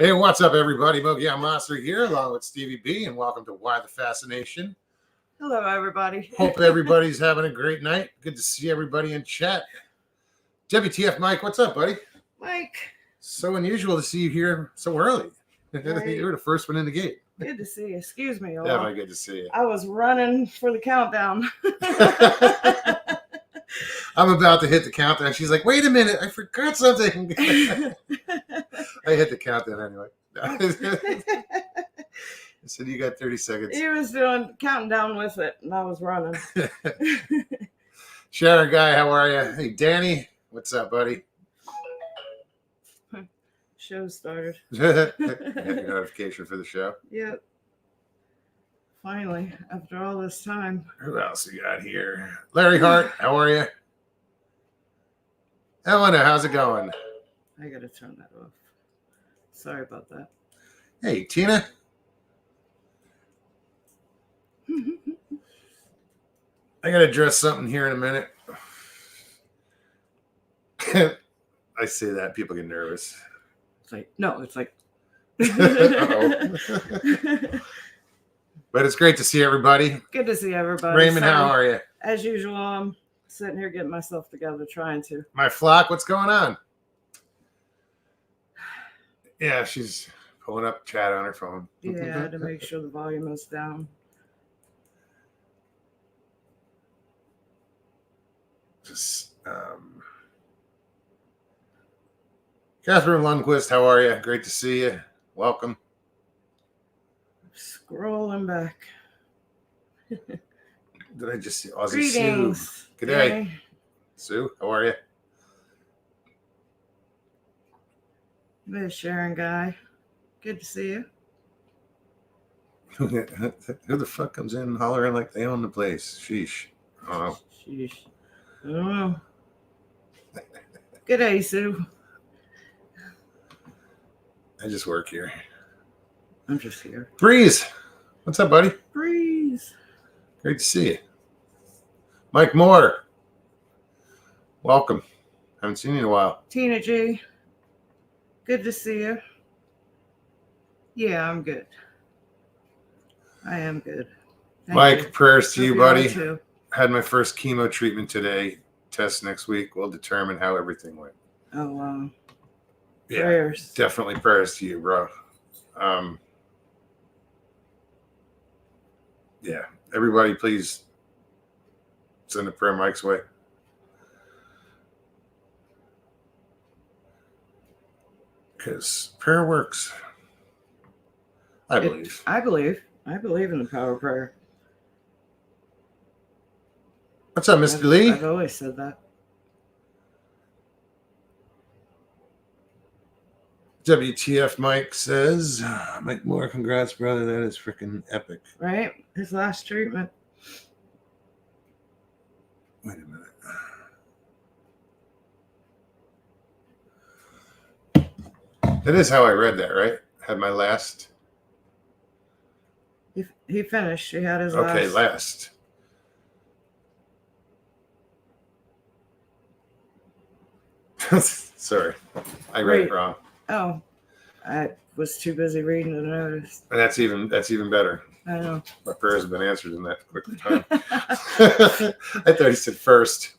Hey, what's up, everybody? Mogi Monster here, along with Stevie B, and welcome to Why the Fascination. Hello, everybody. Hope everybody's having a great night. Good to see everybody in chat. WTF, Mike, what's up, buddy? Mike. So unusual to see you here so early. Right. You were the first one in the gate. Good to see you. Excuse me. Definitely good to see you. I was running for the countdown. I'm about to hit the countdown. She's like, wait a minute, I forgot something. I hit the countdown anyway. I said, you got 30 seconds. He was counting down with it, and I was running. Sharon Guy, how are you? Hey, Danny, what's up, buddy? Show started. Got your notification for the show? Yep. Finally, after all this time. Who else we got here? Larry Hart, how are you? Eleanor, how's it going? I gotta turn that off. Sorry about that. Hey, Tina. I gotta address something here in a minute. I say that, people get nervous. It's like, no, it's like. But it's great to see everybody. Good to see everybody. Raymond, how are you? As usual, I'm sitting here getting myself together, trying to. My flock, what's going on? Yeah, she's pulling up chat on her phone. Yeah, to make sure the volume is down. Just, Catherine Lundquist, how are you? Great to see you. Welcome. Scrolling back. Did I just see Aussie Greetings. Sue? Good day. Sue, how are you? There's Sharon Guy. Good to see you. Who the fuck comes in hollering like they own the place? Sheesh. Oh. Sheesh. I don't know. Good day, Sue. I just work here. I'm just here. Breeze. What's up, buddy? Breeze. Great to see you. Mike Moore. Welcome. Haven't seen you in a while. Tina G. Good to see you. Yeah, I'm good. I am good. Thank Mike, you. prayers to you, buddy. Too. Had my first chemo treatment today. Test next week will determine how everything went. Oh, wow. Yeah, prayers. Definitely prayers to you, bro. Yeah, everybody, please send a prayer Mike's way. Because prayer works. I believe. I believe in the power of prayer. What's up, Mr. Lee? I've always said that. WTF Mike says, Mike Moore, congrats, brother. That is freaking epic. Right? His last treatment. Wait a minute. That is how I read that, right? Had my last. He finished. He had his last. Okay, last. Sorry, I read it wrong. Oh, I was too busy reading to notice. And that's even better. I know. My prayers have been answered in that quick time. I thought he said first.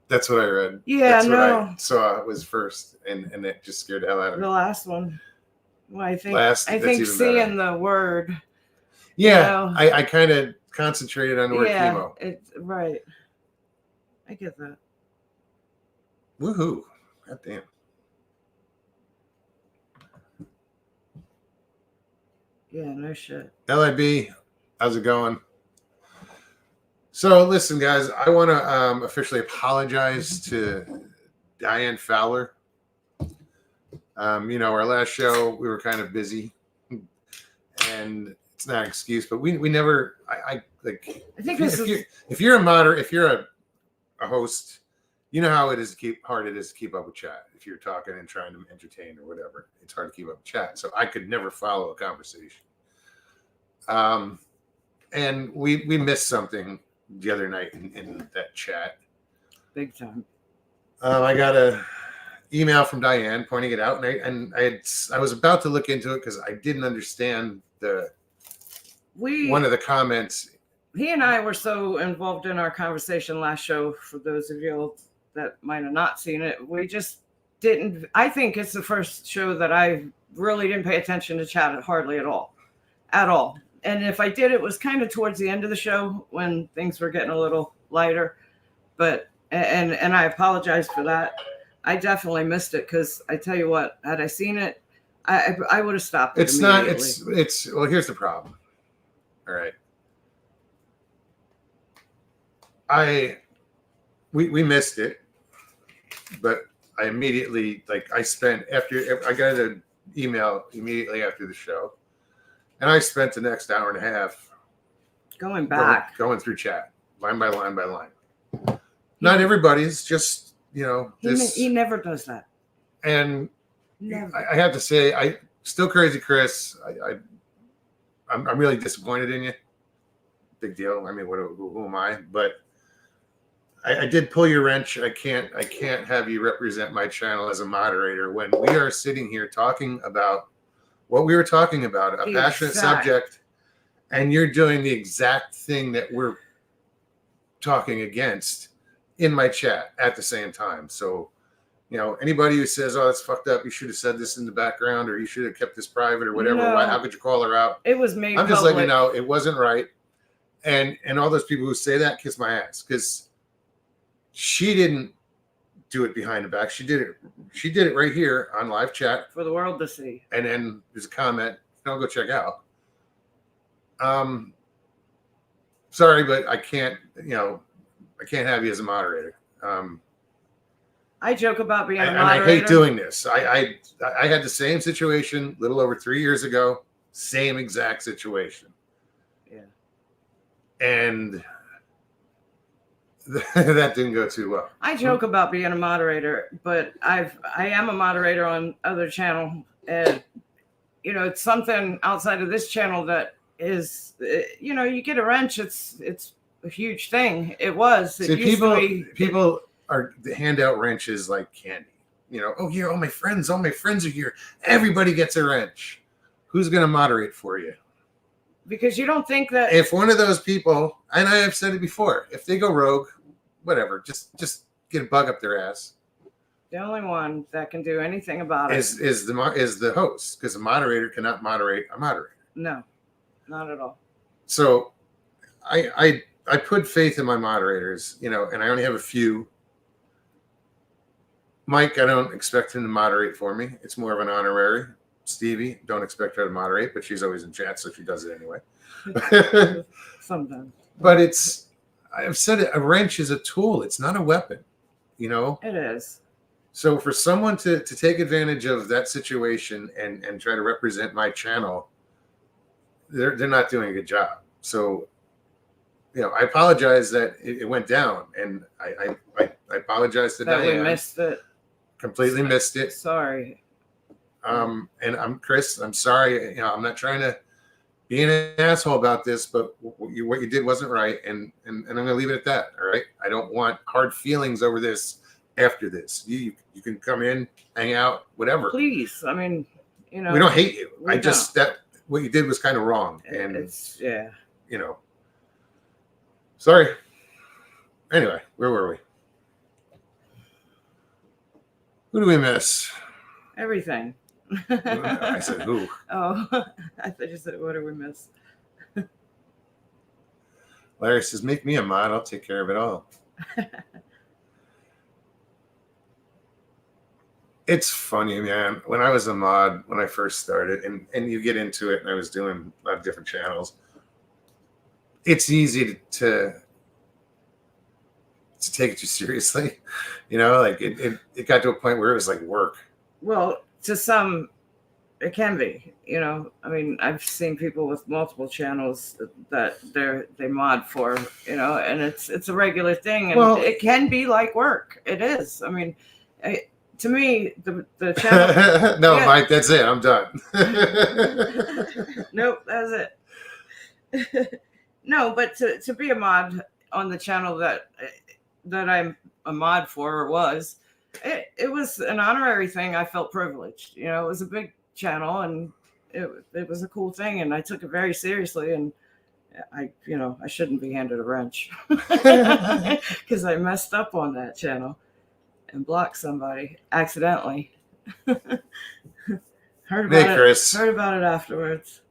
That's what I read. Yeah, that's what no. I saw was first, and it just scared the hell out of me. The last one. Well, I think seeing the word. Yeah, I kind of concentrated on the word chemo. Right. I get that. Woohoo! God damn. Yeah, no shit. LIB, how's it going? So listen, guys, I want to officially apologize to Diane Fowler. Our last show, we were kind of busy, and it's not an excuse, but we never. I think if you're a host, you know how hard it is to keep up with chat. If you're talking and trying to entertain or whatever, it's hard to keep up with chat. So I could never follow a conversation. And we missed something the other night in that chat. Big time. I gotta email from Diane pointing it out, and I was about to look into it because I didn't understand one of the comments. He and I were so involved in our conversation last show. For those of you that might have not seen it, we just didn't. I think it's the first show that I really didn't pay attention to chat hardly at all. And if I did, it was kind of towards the end of the show when things were getting a little lighter. But and I apologize for that. I definitely missed it because I tell you what, had I seen it, I would have stopped it. It's not. It's well. Here's the problem. All right. We missed it, but I immediately I got an email immediately after the show, and I spent the next hour and a half going back, going through chat line by line by line. Not everybody's just he never does that, and never. I have to say I still crazy Chris. I'm really disappointed in you. Big deal. I mean, who am I? But I did pull your wrench. I can't have you represent my channel as a moderator when we are sitting here talking about what we were talking about, a passionate subject, and you're doing the exact thing that we're talking against in my chat at the same time. So, anybody who says, "Oh, that's fucked up," you should have said this in the background, or you should have kept this private, or whatever. No, how could you call her out? It was made. I'm just letting you know it wasn't right. And all those people who say that, kiss my ass, because she didn't do it behind the back. She did it right here on live chat for the world to see. And then there's a comment. I'll go check out. Sorry, but I can't. I can't have you as a moderator. I joke about being a moderator. And I hate doing this. I had the same situation a little over 3 years ago. Same exact situation. Yeah. And that didn't go too well. I joke about being a moderator, but I am a moderator on other channel, and it's something outside of this channel that is, you get a wrench. It's a huge thing. It was. It used to be, people are hand out wrenches like candy. Oh, here, all my friends are here. Everybody gets a wrench. Who's going to moderate for you? Because you don't think that if one of those people, and I have said it before, if they go rogue, whatever, just get a bug up their ass. The only one that can do anything about it is the host, because a moderator cannot moderate a moderator. No, not at all. So I put faith in my moderators, and I only have a few. Mike, I don't expect him to moderate for me. It's more of an honorary. Stevie, don't expect her to moderate, but she's always in chat, so she does it anyway. Sometimes. But I've said it, a wrench is a tool. It's not a weapon, It is. So for someone to take advantage of that situation and try to represent my channel, they're not doing a good job. So, I apologize that it went down, and I apologize to Diane. We missed it. Completely missed it. Sorry. And I'm Chris. I'm sorry. I'm not trying to be an asshole about this, but what you did wasn't right, and I'm going to leave it at that. All right. I don't want hard feelings over this after this. You can come in, hang out, whatever. Please. I mean, we don't hate you. That what you did was kind of wrong, and it's yeah. Sorry. Anyway, where were we? Who do we miss? Everything. I said who? Oh, I thought you said what do we miss? Larry says, make me a mod. I'll take care of it all. It's funny, man. When I was a mod, when I first started, and you get into it, and I was doing a lot of different channels, it's easy to take it too seriously. It got to a point where it was like work. Well, to some, it can be. I mean, I've seen people with multiple channels that they mod for, and it's a regular thing, and it can be like work. It is. I mean, to me, the channel. No, yeah. Mike, that's it. I'm done. Nope, that's it. No, but to be a mod on the channel that I'm a mod for, or was, it was an honorary thing. I felt privileged. It was a big channel, and it was a cool thing, and I took it very seriously. And I shouldn't be handed a wrench because I messed up on that channel and blocked somebody accidentally. Heard about it afterwards.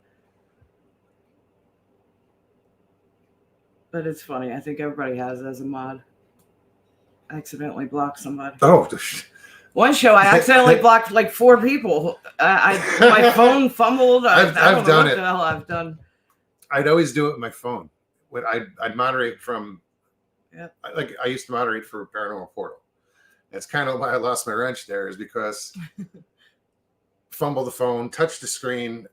But it's funny. I think everybody has it as a mod. Accidentally block somebody. Oh, one show I accidentally blocked like 4 people. My phone fumbled. I've done it. What the hell I've done. I'd always do it with my phone. When I'd moderate from, like I used to moderate for Paranormal Portal. That's kind of why I lost my wrench there, is because fumble the phone, touch the screen.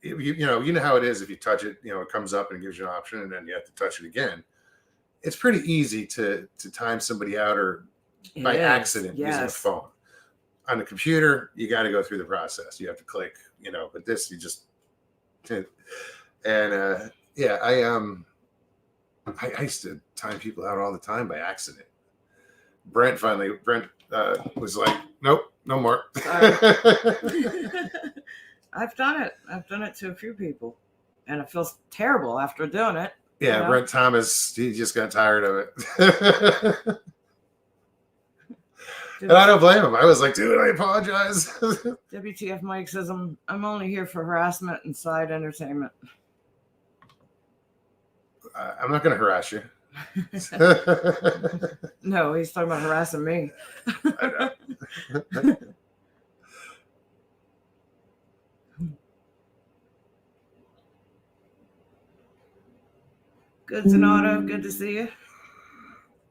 You know how it is. If you touch it, it comes up and it gives you an option, and then you have to touch it again. It's pretty easy to time somebody out or by accident using a phone. On the computer, you got to go through the process. You have to click, but this you just and I used to time people out all the time by accident. Brent was like, nope, no more. I've done it. I've done it to a few people, and it feels terrible after doing it. Yeah, Brent Thomas, he just got tired of it. And I don't blame him. I was like, dude, I apologize. WTF Mike says, I'm only here for harassment and side entertainment. I'm not going to harass you. No, he's talking about harassing me. I know. Good, Donato. Good to see you.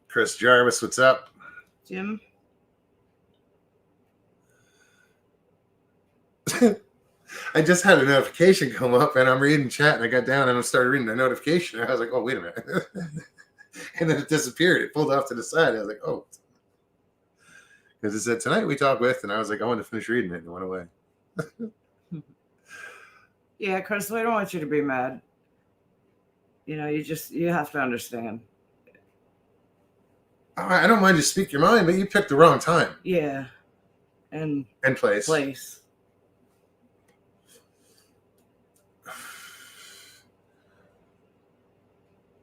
Chris Jarvis, what's up? Jim. I just had a notification come up, and I'm reading chat, and I got down and I started reading the notification. And I was like, oh, wait a minute. And then it disappeared. It pulled off to the side. I was like, oh. Because it said, tonight we talk with, and I was like, I want to finish reading it, and it went away. Yeah, Chris, we don't want you to be mad. You have to understand. I don't mind you speak your mind, but you picked the wrong time. Yeah. And place.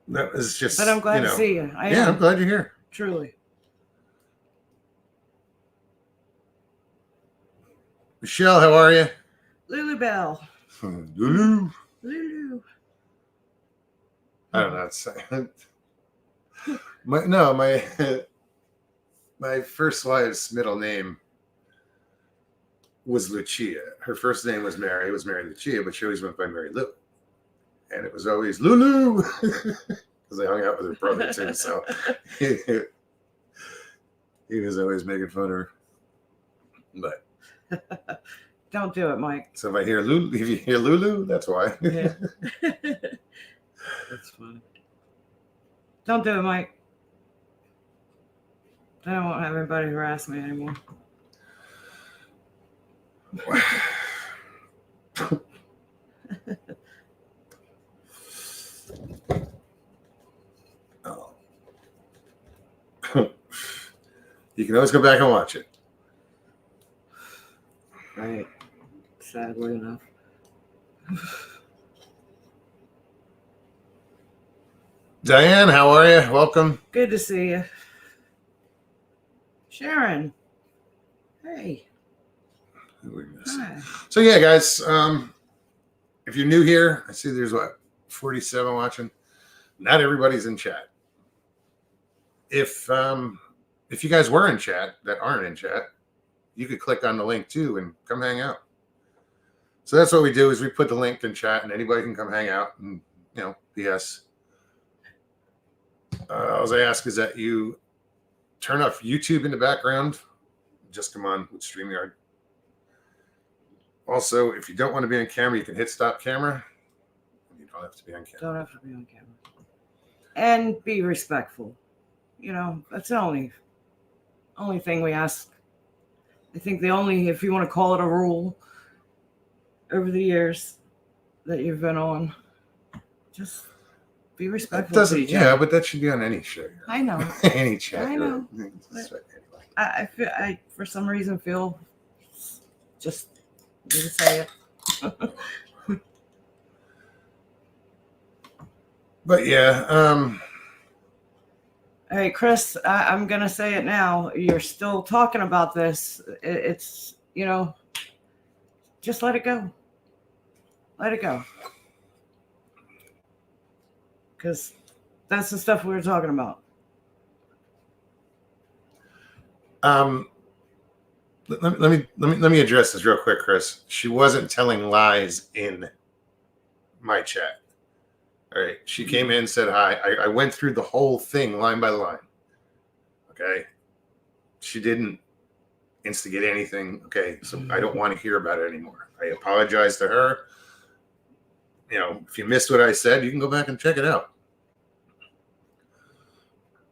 That was just. But I'm glad to see you. I'm glad you're here. Truly. Michelle, how are you? Lulu Bell. Lulu. Lulu. I don't know how to say it. My first wife's middle name was Lucia. Her first name was Mary. It was Mary Lucia, but she always went by Mary Lou. And it was always Lulu. Because I hung out with her brother too. So he was always making fun of her. But don't do it, Mike. So if you hear Lulu, that's why. Yeah. That's funny. Don't do it, Mike. I don't want to have anybody harass me anymore. Oh. You can always go back and watch it. Right. Sadly enough. Diane, how are you? Welcome. Good to see you. Sharon. Hey. Hi. So yeah, guys, if you're new here, I see there's 47 watching. Not everybody's in chat. If you guys were in chat that aren't in chat, you could click on the link too and come hang out. So that's what we do, is we put the link in chat and anybody can come hang out and BS. All I ask is that you turn off YouTube in the background. Just come on with StreamYard. Also, if you don't want to be on camera, you can hit stop camera. You don't have to be on camera. Don't have to be on camera. And be respectful. That's the only thing we ask. I think if you want to call it a rule over the years that you've been on, just be respectful. But that should be on any show. I know. Any chat. I know. I for some reason feel just need to say it. But yeah, Hey, Chris, I'm going to say it now. You're still talking about this. It's, just let it go. Let it go. Because that's the stuff we were talking about. let me address this real quick, Chris. She wasn't telling lies in my chat. All right. She came in and said hi. I went through the whole thing line by line. Okay. She didn't instigate anything. Okay. So I don't want to hear about it anymore. I apologize to her. If you missed what I said, you can go back and check it out.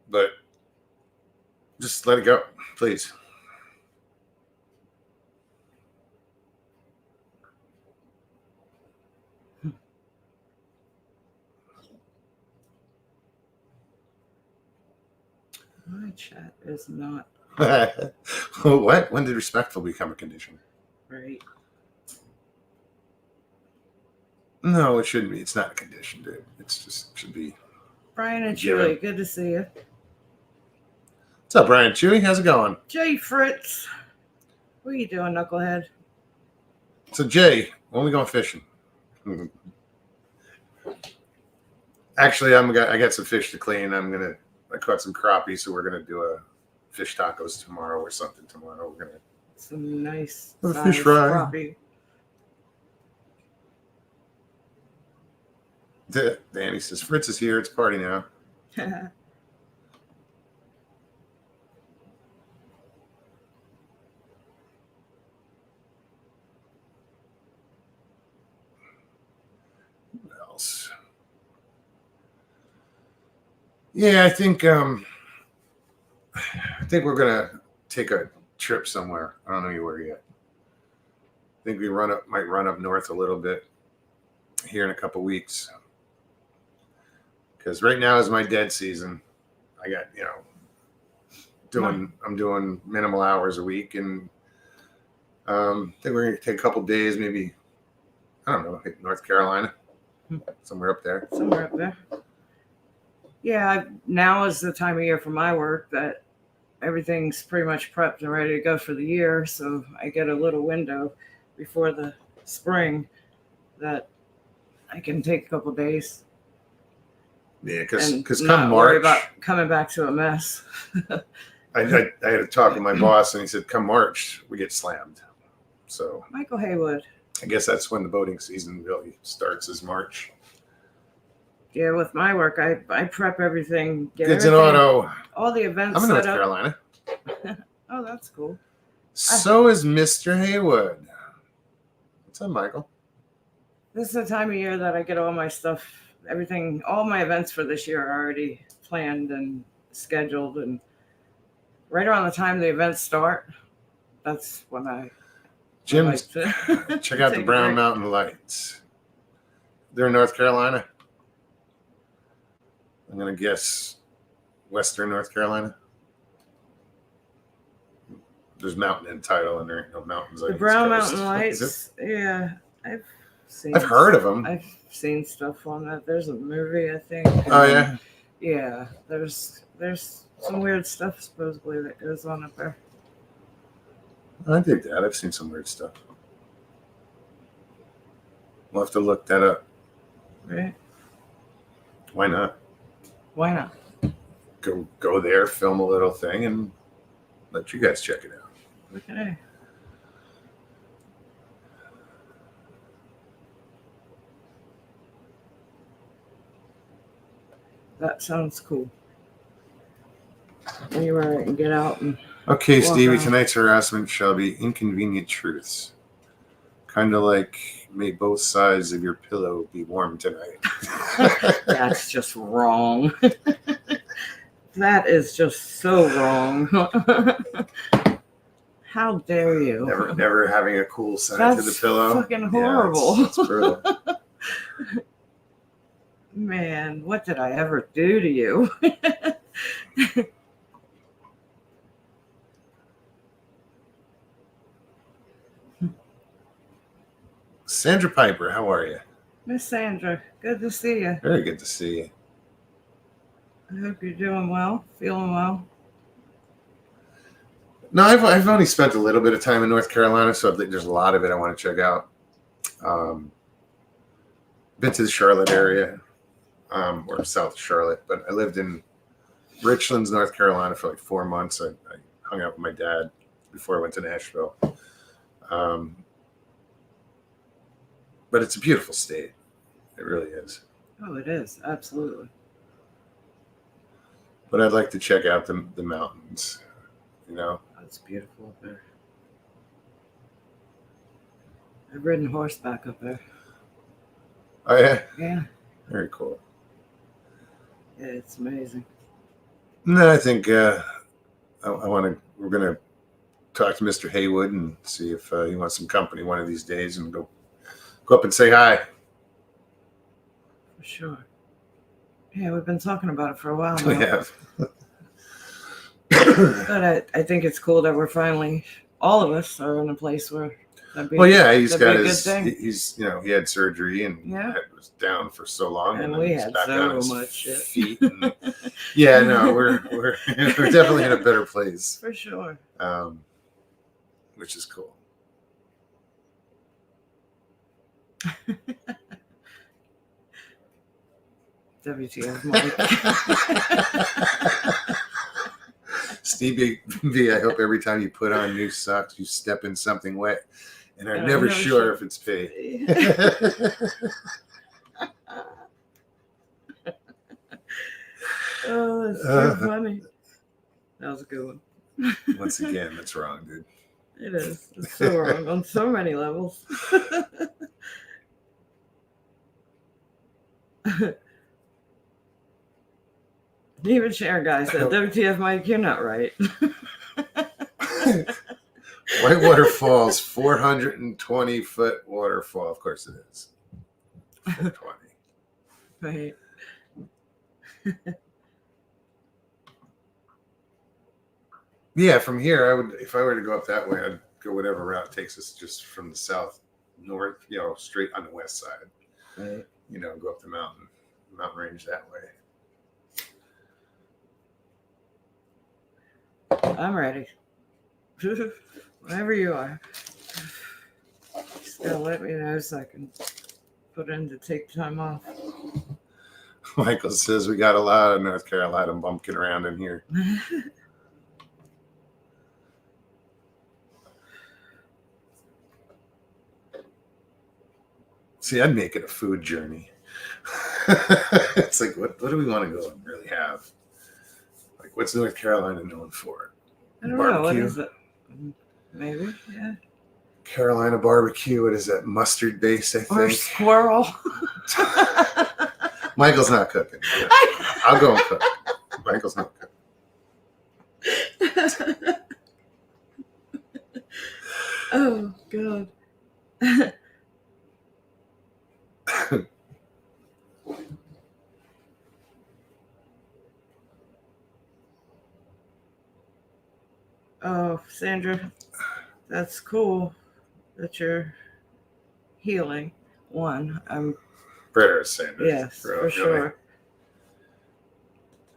But just let it go, please. My chat is not What? When did respectful become a condition? right. No, it shouldn't be. It's not a condition, dude. It's just should be. Brian and Given. Chewy, good to see you. What's up, Brian Chewy? How's it going? Jay Fritz, what are you doing, knucklehead? So, Jay, when are we going fishing? Actually, I got some fish to clean. I caught some crappie, so we're gonna do a fish tacos tomorrow or something tomorrow. We're gonna some nice fish fry. Crappie. Danny says Fritz is here. It's party now. What else? Yeah, I think we're gonna take a trip somewhere. I don't know where yet. I think we might run up north a little bit here in a couple weeks. Because right now is my dead season. I got, I'm doing minimal hours a week, and I think we're gonna take a couple days, maybe, I don't know, hit North Carolina, somewhere up there. Somewhere up there. Yeah, now is the time of year for my work that everything's pretty much prepped and ready to go for the year. So I get a little window before the spring that I can take a couple days. Yeah, because not come worry March, about coming back to a mess. I had to talk with my boss, and he said, come March, we get slammed. So Michael Haywood. I guess that's when the boating season really starts, is March. Yeah, with my work, I prep everything. Goods and auto. All the events. I'm in North Carolina. Oh, that's cool. So is Mr. Haywood. What's up, Michael? This is the time of year that I get all my stuff. Everything, all my events for this year are already planned and scheduled, and right around the time the events start, that's when I Jim, like to check out the Brown Mountain Lights. They're in North Carolina. I'm gonna guess Western North Carolina. There's mountain in title, and there ain't no mountains. The Brown Mountain Lights. Yeah, I've heard of them. I've seen stuff on that. There's a movie, I think. Oh yeah. Yeah, there's some weird stuff supposedly that goes on up there. I dig that. I've seen some weird stuff. We'll have to look that up. Right? Why not? Why not? Go there, film a little thing, and let you guys check it out. Okay. That sounds cool. Anywhere I can get out and Okay, Stevie, around. tonight's harassment shall be inconvenient truths. Kind of like, may both sides of your pillow be warm tonight. That's just wrong. That is just so wrong. How dare you? Never having a cool side to the pillow. That's fucking horrible. Yeah, it's brutal. Man, what did I ever do to you? Sandra Piper, how are you? Miss Sandra, good to see you. Very good to see you. I hope you're doing well, feeling well. No, I've only spent a little bit of time in North Carolina, so there's a lot of it I want to check out. Been to the Charlotte area, or south of Charlotte, but I lived in Richlands, North Carolina for like 4 months. I hung out with my dad before I went to Nashville. But it's a beautiful state. It really is. Oh, it is. Absolutely. But I'd like to check out the mountains, you know. Oh, it's beautiful up there. I've ridden horseback up there. Oh, yeah? Yeah. Very cool. Yeah, it's amazing. No, I think we're going to talk to Mr. Haywood and see if he wants some company one of these days and go up and say hi. For sure. Yeah, we've been talking about it for a while now. We have. But I think it's cool that we're finally, all of us are in a place where well, yeah, he's got his, he's, he had surgery and was down for so long. And we had so much feet. And, yeah, no, we're definitely in a better place. For sure. Which is cool. WTF, Mike. Stevie B, I hope every time you put on new socks, you step in something wet. And I'm never sure if it's pee. Oh, that's so funny. That was a good one. Once again, that's wrong, dude. It is. It's so wrong on so many levels. Even Sharon guy said, WTF, Mike, you're not right. Whitewater Falls, 420-foot waterfall. Of course it is. 420. Right. Yeah, from here, if I were to go up that way, I'd go whatever route takes us just from the south, north, straight on the west side. Right. Go up the mountain range that way. I'm ready. Whenever you are. Just gotta let me know so I can put in to take time off. Michael says we got a lot of North Carolina bumpkin around in here. See, I'd make it a food journey. It's like, what do we want to go and really have? Like, what's North Carolina known for? I don't know. What is it? Maybe, yeah. Carolina barbecue. What is that? Mustard base, I think. Or squirrel. Michael's not cooking. Yeah. I'll go and cook. Michael's not cooking. Oh, God. Oh, Sandra, that's cool that you're healing. I'm Better, Sandra. Yes, for sure.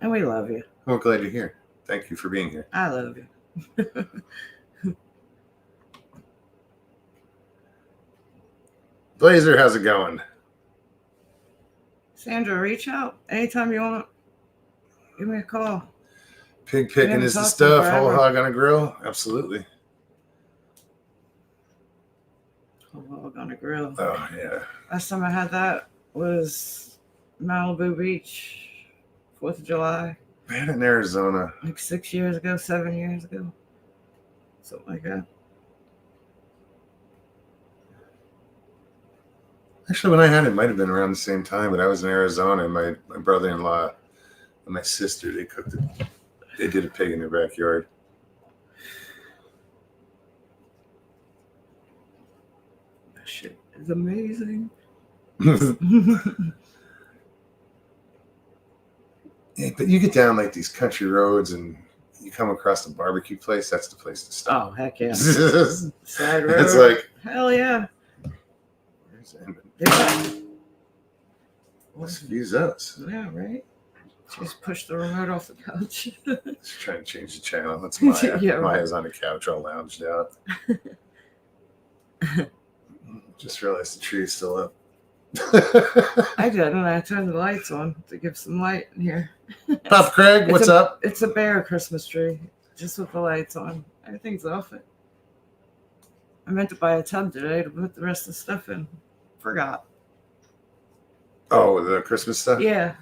And we love you. I'm glad you're here. Thank you for being here. I love you. Blazer, how's it going? Sandra, reach out anytime you want. Give me a call. Pig picking is the stuff. Whole hog on a grill? Absolutely. Whole hog on a grill. Oh, yeah. Last time I had that was Malibu Beach, 4th of July. Man, in Arizona. Like 6 years ago, 7 years ago. Something like that. Actually, when I had it, might have been around the same time, but I was in Arizona, and my brother-in-law and my sister, they cooked it. They did a pig in their backyard. That shit is amazing. Yeah, but you get down like these country roads and you come across a barbecue place, that's the place to stop. Oh, heck yeah. Side road. It's like, hell yeah. TV's in. Yeah. Excuse us. Yeah, right. Just push the remote off the couch. Just trying to change the channel. That's Maya. Yeah, right. Maya's on the couch all lounged out. Just realized the tree's still up. I did, and I turned the lights on to give some light in here. Pop Craig, what's up? It's a bare Christmas tree, just with the lights on. Everything's off it. I meant to buy a tub today to put the rest of the stuff in. Forgot. Oh, the Christmas stuff? Yeah.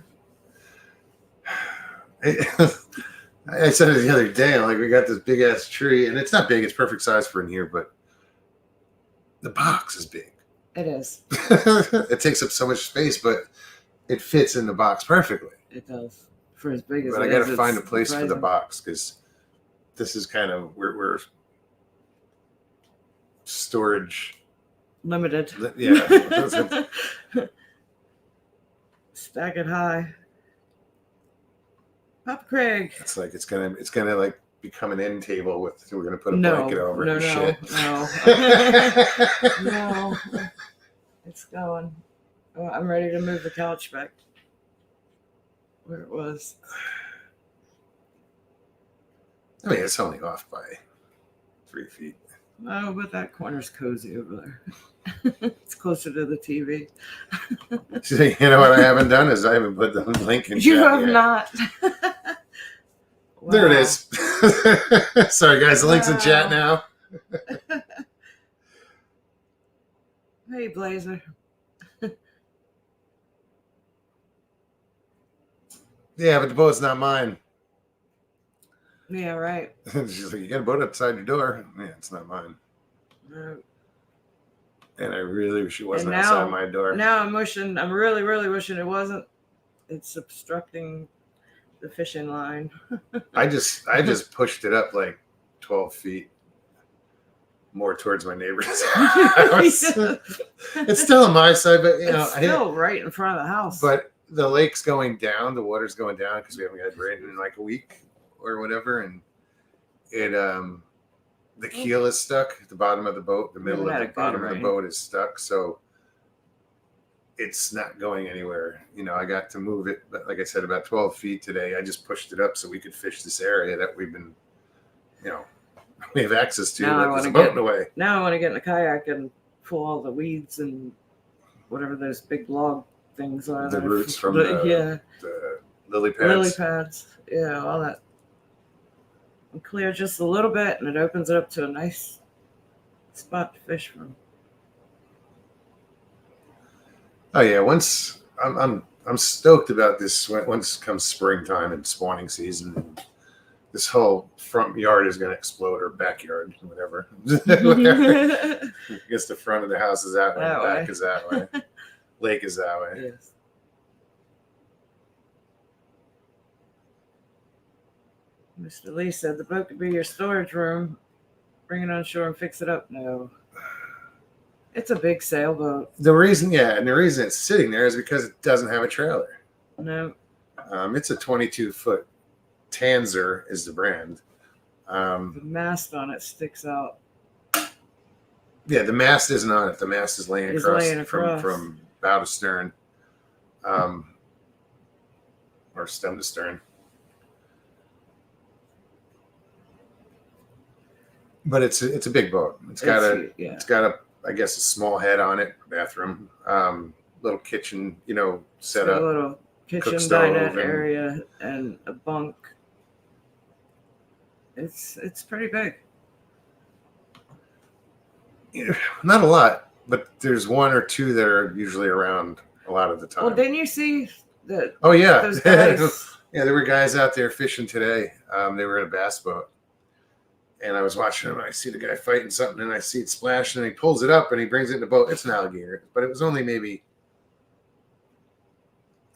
I said it the other day. Like, we got this big ass tree, and it's not big. It's perfect size for in here, but the box is big. It is. It takes up so much space, but it fits in the box perfectly. It does. For as big as but it I got is, to find a place surprising. for the box because this is kind of we're storage Limited. Yeah. Stack it high. Papa Craig. It's like it's gonna like become an end table with we're gonna put a No, blanket over it and shit. No. It's going. Oh, I'm ready to move the couch back where it was. I mean, it's only off by 3 feet. Oh, but that corner's cozy over there. It's closer to the TV. You know what I haven't done is I haven't put the link in. You chat have yet. not. There it Wow. is. Sorry, guys. The link's in chat now. Hey, Blazer. Yeah, but the boat's not mine. Yeah, right. She's like, you got a boat outside your door. Yeah, it's not mine. No. And I really wish it wasn't And now- outside my door. Now I'm wishing. I'm really, really wishing it wasn't. It's obstructing the fishing line. I just pushed it up like 12 feet more towards my neighbor's house. It's still on my side, but you know, It's still right in front of the house. but the lake's going down, the water's going down because we haven't had rain in like a week or whatever, and it the keel is stuck at the bottom of the boat. The middle of the bottom of the boat is stuck, so it's not going anywhere. You know, I got to move it, but like I said, about 12 feet today. I just pushed it up so we could fish this area that we've been, you know, we have access to. Now I But there's a wanna boat in the way. now I want to get in a kayak and pull all the weeds and whatever those big log things are. The that are roots from the the lily pads. lily pads. Yeah, all that. And clear just a little bit, and it opens it up to a nice spot to fish from. Oh yeah, once I'm stoked about this. Once comes springtime and spawning season, this whole front yard is going to explode, or backyard, whatever. I guess the front of the house is that way, That the back way. is that way, lake is that way. Yes. Mr. Lee said the boat could be your storage room. Bring it on shore and fix it up. No. It's a big sailboat. The reason it's sitting there is because it doesn't have a trailer. No. It's a 22-foot Tanzer is the brand. The mast on it sticks out. Yeah, the mast isn't on it. The mast is laying It's across, laying across. from bow to stern, or stem to stern. But it's a big boat. It's got I guess a small head on it, bathroom, little kitchen, set a up. little kitchen cook stove dinette and- area and a bunk. It's pretty big. Not a lot, but there's one or two that are usually around a lot of the time. Well, didn't you see that Oh yeah, those guys? yeah. There were guys out there fishing today. They were in a bass boat, and I was watching them. And I see the guy fighting something, and I see it splash, and he pulls it up, and he brings it in the boat. It's an alligator, but it was only maybe,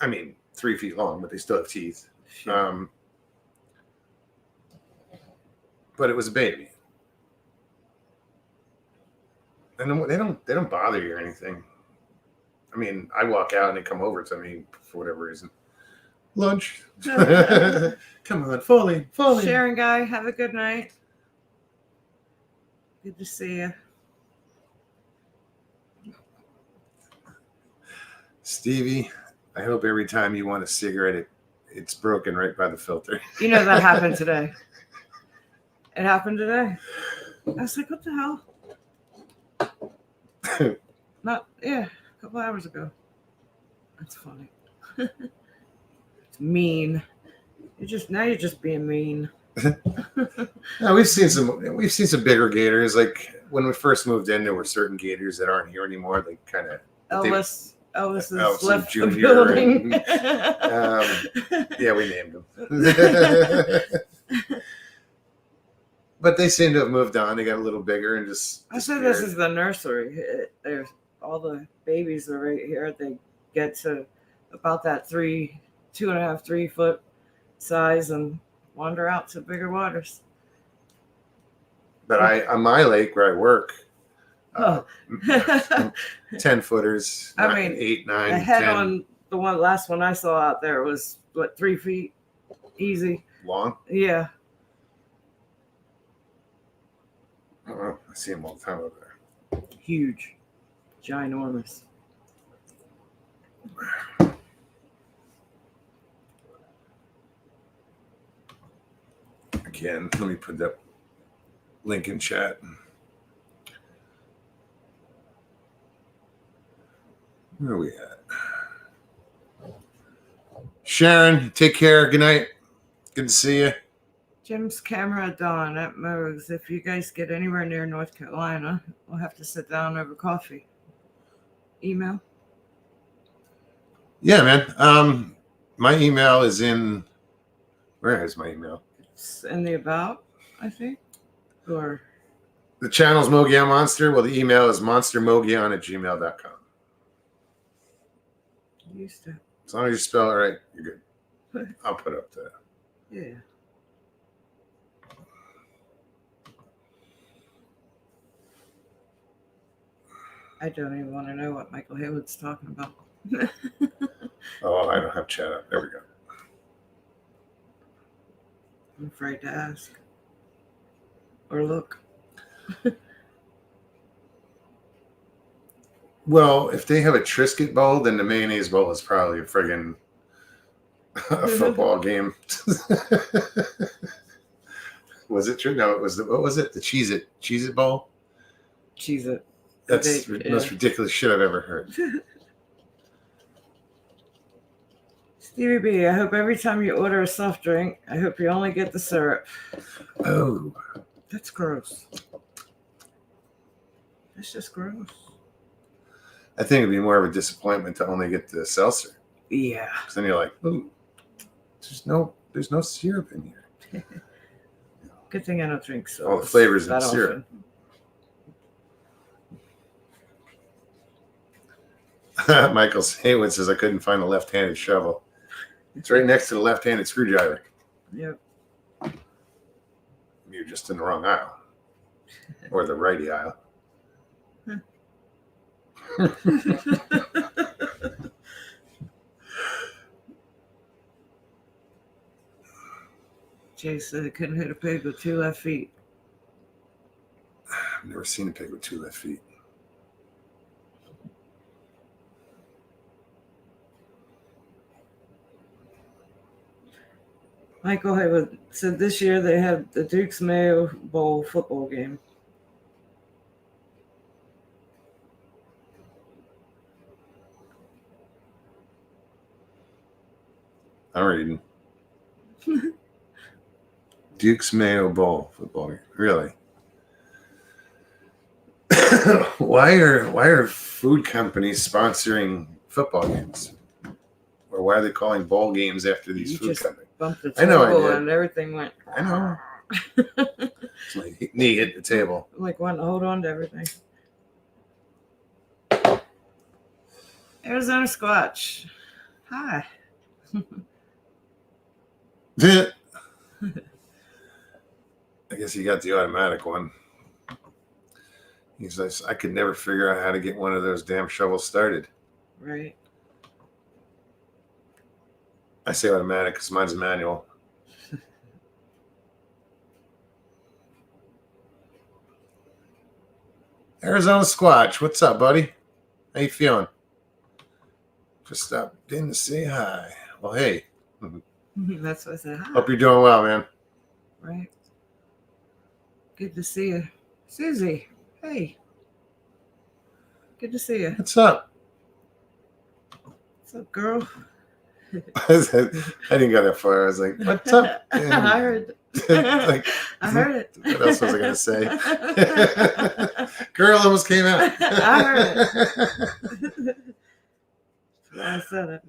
3 feet long, but they still have teeth. Sure. But it was a baby, and they don't bother you or anything. I walk out and they come over to me for whatever reason. Lunch. Come on, Foley. Sharon guy, have a good night. Good to see you. Stevie, I hope every time you want a cigarette, it's broken right by the filter. You know that happened today. It happened today. I was like, what the hell? A couple hours ago. That's funny. It's mean. You're just being mean. No, we've seen some bigger gators. Like when we first moved in, there were certain gators that aren't here anymore. They kind of Elvis has Elvis left Jr. the building. Yeah, we named them. But they seem to have moved on. They got a little bigger and just. I said this is the nursery. There's all the babies are right here. They get to about that 2.5, 3 foot size and wander out to bigger waters. But on my lake where I work, 10-footers. I mean, 8, 9, the head 10 on the last one I saw out there was 3 feet, easy. long. Yeah. I see them all the time over there. Huge, ginormous. Again, let me put that link in chat. Where are we at? Sharon, take care. Good night. Good to see you. Jim's camera Dawn at Moe's. If you guys get anywhere near North Carolina, we'll have to sit down over coffee. Email? Yeah, man. My email is in. Where is my email? It's in the about, I think. Or the channel's Mogion Monster. Well, the email is monstermogion@gmail.com. Used to. As long as you spell it right, you're good. I'll put up that. Yeah. I don't even want to know what Michael Haywood's talking about. Oh, I don't have chat up. There we go. I'm afraid to ask. Or look. Well, if they have a Triscuit bowl, then the mayonnaise bowl is probably a friggin' a football game. Was it true? No, it was what was it? The Cheez-It bowl? Cheez-It. That's the most ridiculous shit I've ever heard. Stevie B, I hope every time you order a soft drink, I hope you only get the syrup. Oh. That's gross. That's just gross. I think it'd be more of a disappointment to only get the seltzer. Yeah. Because then you're like, ooh, there's no syrup in here. Good thing I don't drink so. All the flavors in syrup. Michael Haywood says I couldn't find a left-handed shovel. It's right next to the left-handed screwdriver. Yep. You're just in the wrong aisle. Or the righty aisle. Jay said I couldn't hit a pig with 2 left feet. I've never seen a pig with 2 left feet. Michael Haywood said this year they had the Duke's Mayo Bowl football game. I'm reading. Duke's Mayo Bowl football game. Really? Why are food companies sponsoring football games? Or why are they calling bowl games after these food companies? Bumped the I know table I did. and everything went. I know. It's like knee hit the table. Like wanting to hold on to everything. Arizona Squatch. Hi. I guess you got the automatic one. He says, I could never figure out how to get one of those damn shovels started. Right. I say automatic because mine's manual. Arizona Squatch, what's up, buddy? How you feeling? Just stopped in to say hi. Well, hey. That's what I said. Hi. Hope you're doing well, man. Right. Good to see you. Susie, hey. Good to see you. What's up? What's up, girl? I didn't go that far. I was like, what's up? I heard. Like, I heard it. What else was I going to say? Girl almost came out. I heard it. I said it.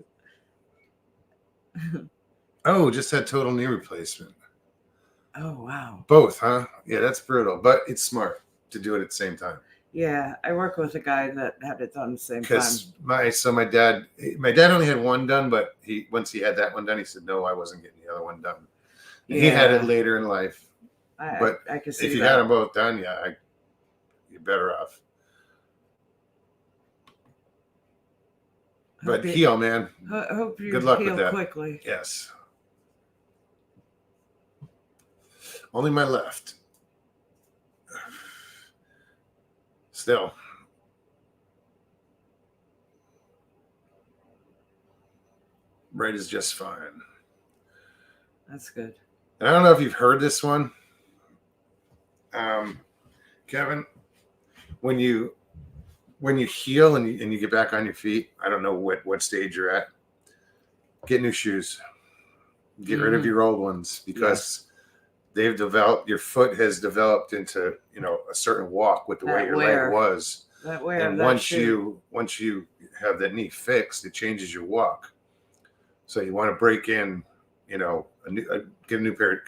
Oh, just had total knee replacement. Oh, wow. Both, huh? Yeah, that's brutal, but it's smart to do it at the same time. Yeah, I work with a guy that had it done the same time. Because my dad only had one done, but once he had that one done, he said, no, I wasn't getting the other one done. And he had it later in life. But I can see if you that. got them both done, yeah, you're better off. But heal, man. I hope you Good luck heal with that. quickly. Yes. Only my left. Still. Right is just fine. That's good. And I don't know if you've heard this one. Kevin, when you heal and you get back on your feet, I don't know what stage you're at. Get new shoes. Get rid of your old ones because they've developed. Your foot has developed into a certain walk with the way your leg was. That way, and once you have that knee fixed, it changes your walk. So you want to break in, get a new pair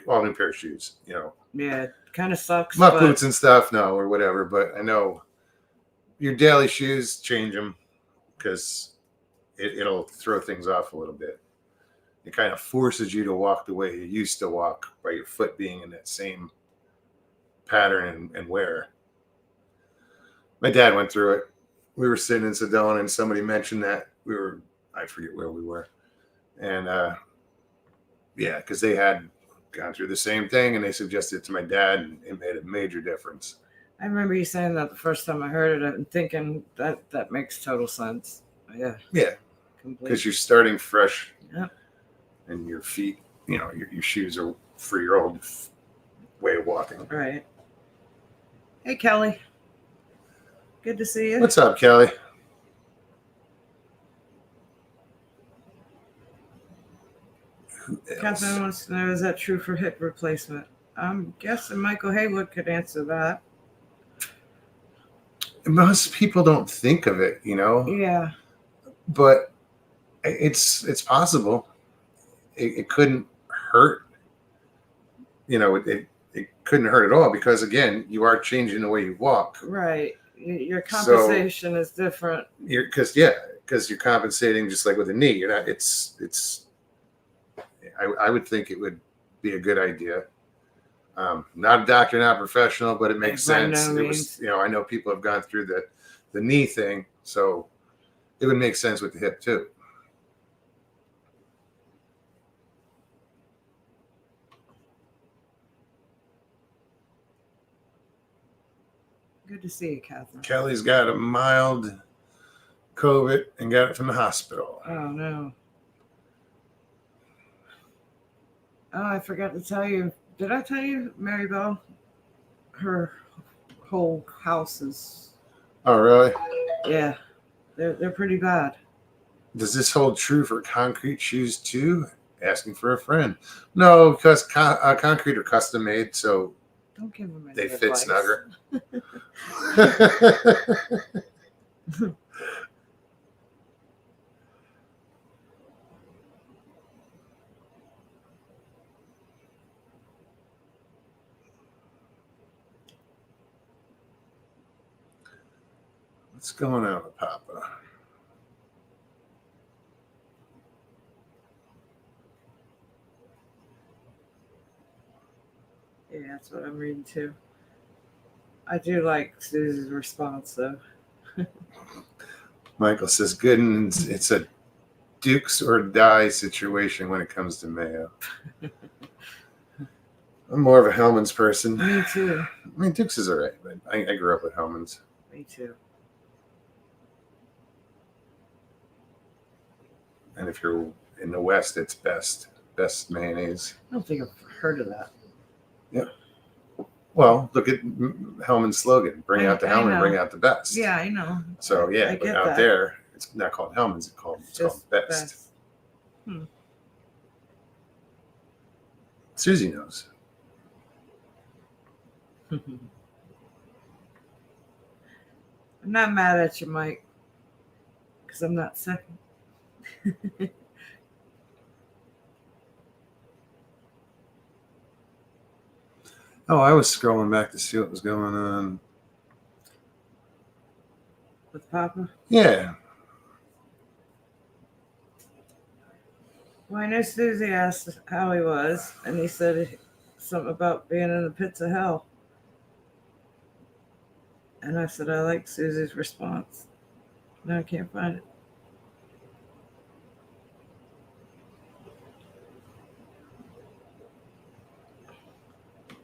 of shoes. Yeah, it kind of sucks. Muck boots and stuff, no, or whatever. But I know your daily shoes, change them because it'll throw things off a little bit. It kind of forces you to walk the way you used to walk by your foot being in that same pattern and wear. My dad went through it. We were sitting in Sedona and somebody mentioned that I forget where we were. And because they had gone through the same thing and they suggested it to my dad and it made a major difference. I remember you saying that the first time I heard it and thinking that makes total sense. Yeah. Yeah. Completely. Because you're starting fresh. Yep. And your feet, your shoes are for your old way of walking. Right. Hey, Kelly. Good to see you. What's up, Kelly? Catherine wants to know, is that true for hip replacement? I'm guessing Michael Haywood could answer that. Most people don't think of it, Yeah. But it's possible. It couldn't hurt. It couldn't hurt at all because, again, you are changing the way you walk. Right. Your compensation is different. Because you're compensating just like with a knee. You're not. I would think it would be a good idea. Not a doctor, not professional, but it makes sense. No it was, I know people have gone through the knee thing, so it would make sense with the hip too. Good to see you, Catherine. Kelly's got a mild COVID and got it from the hospital. Oh, no. Oh, I forgot to tell you. Did I tell you, Mary Bell? Her whole house is... Oh, really? Yeah. They're pretty bad. Does this hold true for concrete shoes too? Asking for a friend. No, because concrete are custom made, so don't give them any they advice. fit snugger. What's going on with Papa? Yeah, that's what I'm reading too. I do like Susie's response though. Michael says, good, and it's a Dukes or die situation when it comes to mayo. I'm more of a Hellman's person. Me too. I mean, Dukes is all right, but I grew up with Hellman's. Me too. And if you're in the West, it's best mayonnaise. I don't think I've heard of that. Yeah. Well, look at Hellman's slogan: "Bring out the I Hellman, know. bring out the best." Yeah, I know. So yeah, I but get out that. there, it's not called Hellman's. It's called Just best. Hmm. Susie knows. I'm not mad at you, Mike, because I'm not second. Oh, I was scrolling back to see what was going on. With Papa? Yeah. Well, I know Susie asked how he was, and he said something about being in the pits of hell. And I said, I like Susie's response. No, I can't find it.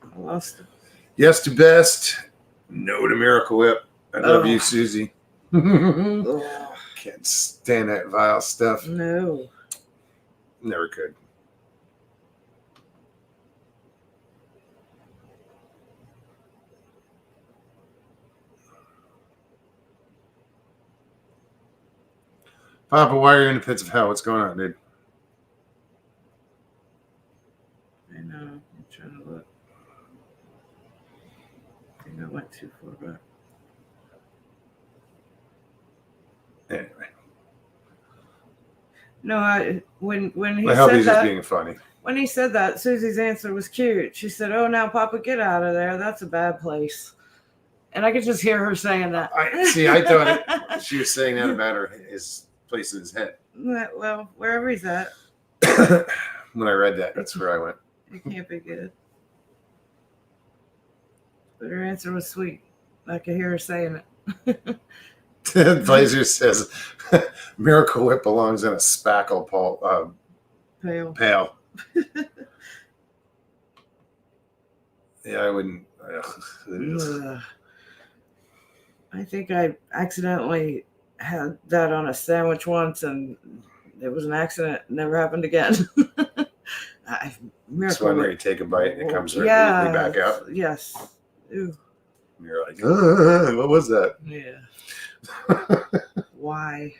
I lost it. Yes to best. No to Miracle Whip. I love you, Susie. Can't stand that vile stuff. No. Never could. Papa, why are you in the pits of hell? What's going on, dude? I know. I'm trying to look. I think I went too far back. Anyway. No, when he I hope said he's just that, being funny. when he said that, Susie's answer was cute. She said, "Oh, now Papa, get out of there. That's a bad place." And I could just hear her saying that. I thought she was saying that about his place in his head. Well, wherever he's at, When I read that, that's where I went. it can't be good. But her answer was sweet. I could hear her saying it. Blazer says, Miracle Whip belongs in a spackle pail. Yeah, I wouldn't. Ugh. I think I accidentally had that on a sandwich once, and it was an accident. It never happened again. It's one where you take a bite and it comes immediately back out. Yes. Ew. And you're like, what was that? Yeah. Why?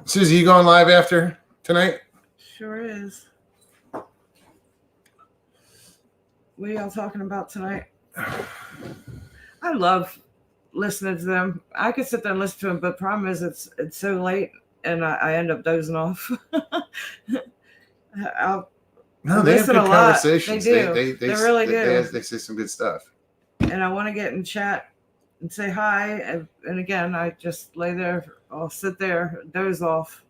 Susie, you going live after tonight? Sure is. What are y'all talking about tonight? I love listening to them. I could sit there and listen to them, but the problem is it's so late and I end up dozing off. No, they have good conversations. They do. They really do. They say some good stuff. And I want to get in chat and say hi. And again, I just lay there. I'll sit there, doze off.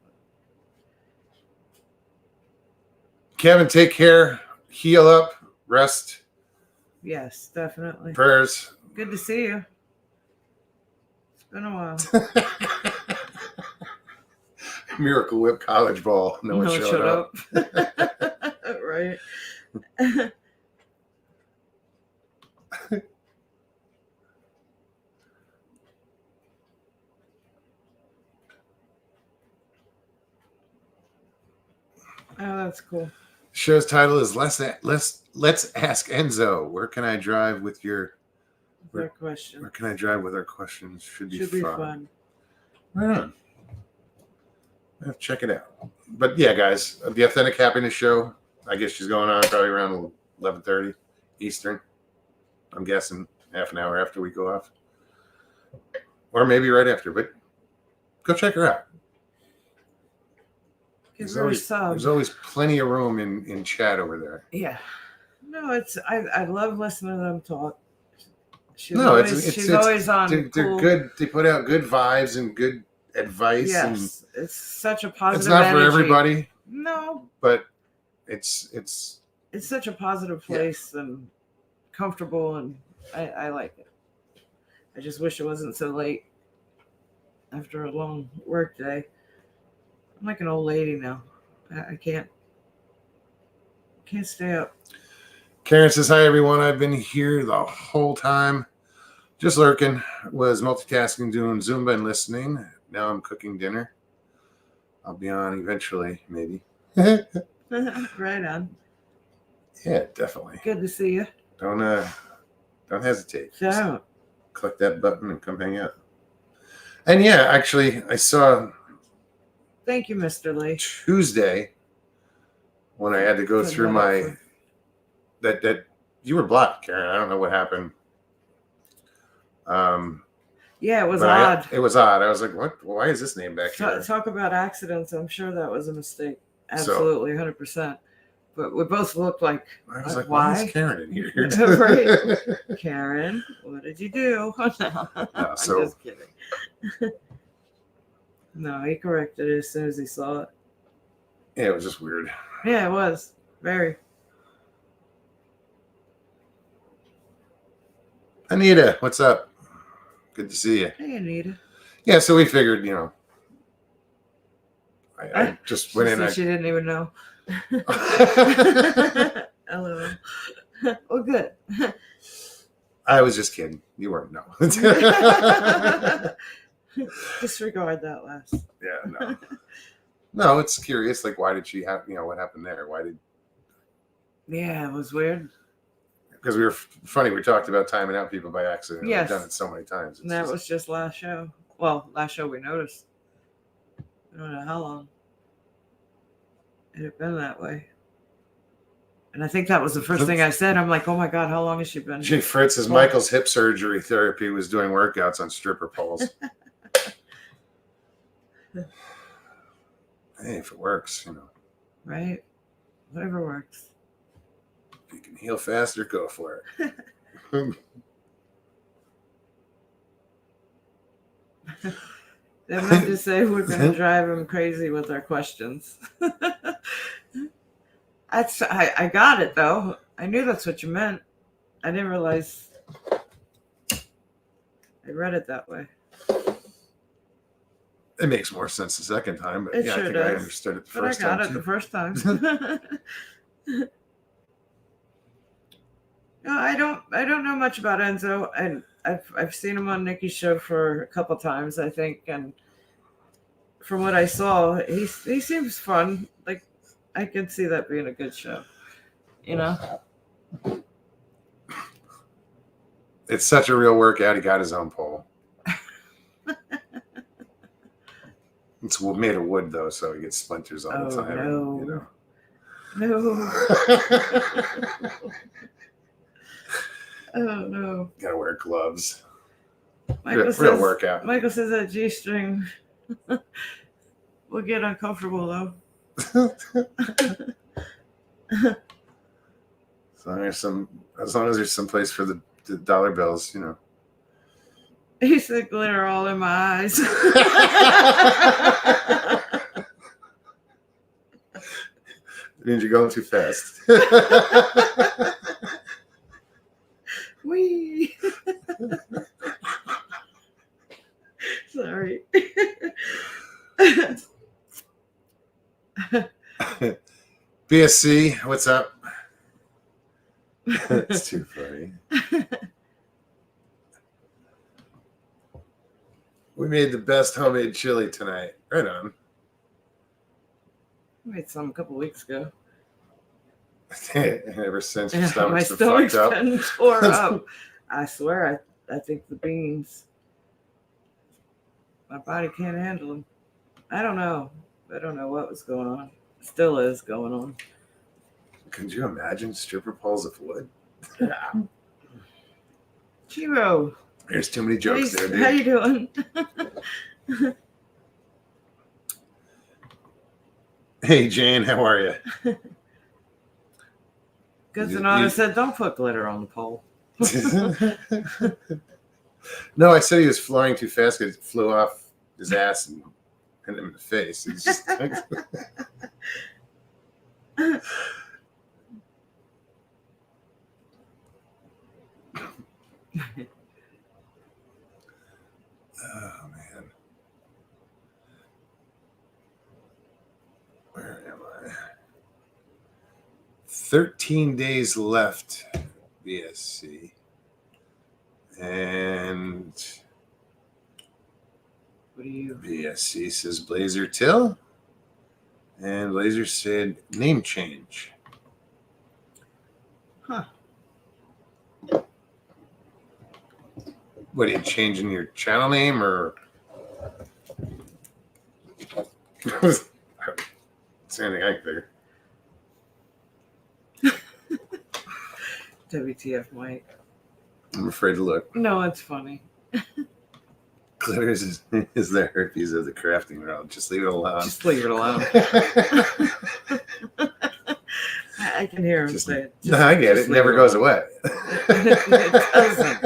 Kevin, take care. Heal up. Rest. Yes, definitely. Prayers. Good to see you. It's been a while. Miracle Whip College Ball. No one showed up. Right. Oh, that's cool. Show's title is Let's Ask Enzo. Where can I drive with your question? Where can I drive with our questions? Should be fun. Right on. I'll have to check it out. But yeah, guys, the Authentic Happiness Show. I guess she's going on probably around 11:30 Eastern. I'm guessing half an hour after we go off, or maybe right after. But go check her out. There's always plenty of room in chat over there. Yeah. No, I love listening to them talk. She's always on. They're good. They put out good vibes and good advice. Yes, and it's such a positive. It's not energy. for everybody. No, but it's such a positive place and comfortable, and I like it. I just wish it wasn't so late after a long work day. I'm like an old lady now. I can't stay up. Karen says, hi, everyone. I've been here the whole time. Just lurking. Was multitasking, doing Zumba and listening. Now I'm cooking dinner. I'll be on eventually, maybe. Right on. Yeah, definitely. Good to see you. Don't hesitate. Shout Just out. click that button and come hang out. And yeah, actually, I saw Thank you, Mr. Lee. Tuesday when I had to go Putting through that up my for- that you were blocked, Karen. I don't know what happened. Yeah, it was but odd. It was odd. I was like, what? Why is this name back here? Talk about accidents. I'm sure that was a mistake. Absolutely, 100%. But we both looked like, I was like, why? why is Karen in here? Right. Karen, what did you do? No, I'm so- just kidding. No, he corrected it as soon as he saw it. Yeah, it was just weird. Yeah, it was. Very. Anita, what's up? Good to see you. Hey, Anita. Yeah, so we figured, I just She went in. said she didn't even know. Hello. Well, good. I was just kidding. You weren't. No. Disregard that last. Yeah, no. No, it's curious. Like, why did she have? What happened there? Why did? Yeah, it was weird. Because we were funny. We talked about timing out people by accident. Yes. We've done it so many times. And that was just last show. Well, last show we noticed. I don't know how long it had been that way. And I think that was the first thing I said. I'm like, oh my God, how long has she been? Gee, Fritz says Michael's hip surgery therapy was doing workouts on stripper poles. Hey, if it works, Right? Whatever works. if you can heal faster, go for it. They meant to say we're going to drive him crazy with our questions. I got it, though. I knew that's what you meant. I didn't realize I read it that way. It makes more sense the second time, but It yeah, sure I think I does. understood it the But I first got time it too. the first time. No, I don't know much about Enzo, and I've seen him on Nikki's show for a couple times, I think, and from what I saw, he seems fun. Like, I can see that being a good show. It's such a real workout. He got his own pole. It's made of wood though, so he gets splinters all the time. No. And, No. Oh no. gotta wear gloves. Michael Real says workout. Michael says that G-string will get uncomfortable though. As long as there's some place for the dollar bills, He said glitter all in my eyes. It means you're going too fast. Wee. Sorry. BSC, what's up? It's too funny. We made the best homemade chili tonight. Right on. Made some a couple weeks ago. Ever since your My stomach's been stomach's fucked up. been tore up. I swear, I think the beans, my body can't handle them. I don't know what was going on. Still is going on. Could you imagine stripper poles of wood? Chiro, There's too many jokes there, dude. how you doing? Hey, Jane, how are you? Good You- Zanata you- said, don't put glitter on the pole. No, I said he was flying too fast because it flew off his ass and hit him in the face. He's just oh man. Where am I? 13 days left, BSC. And What do you? BSC says Blazer Till. And Blazer said name change. Huh. What are you changing your channel name or? It's anything I can figure. WTF, Mike. I'm afraid to look. No, it's funny. Clitters is the herpes of the crafting world. Just leave it alone. Just leave it alone. I can hear him say it. No, I get it. It never goes away. It doesn't.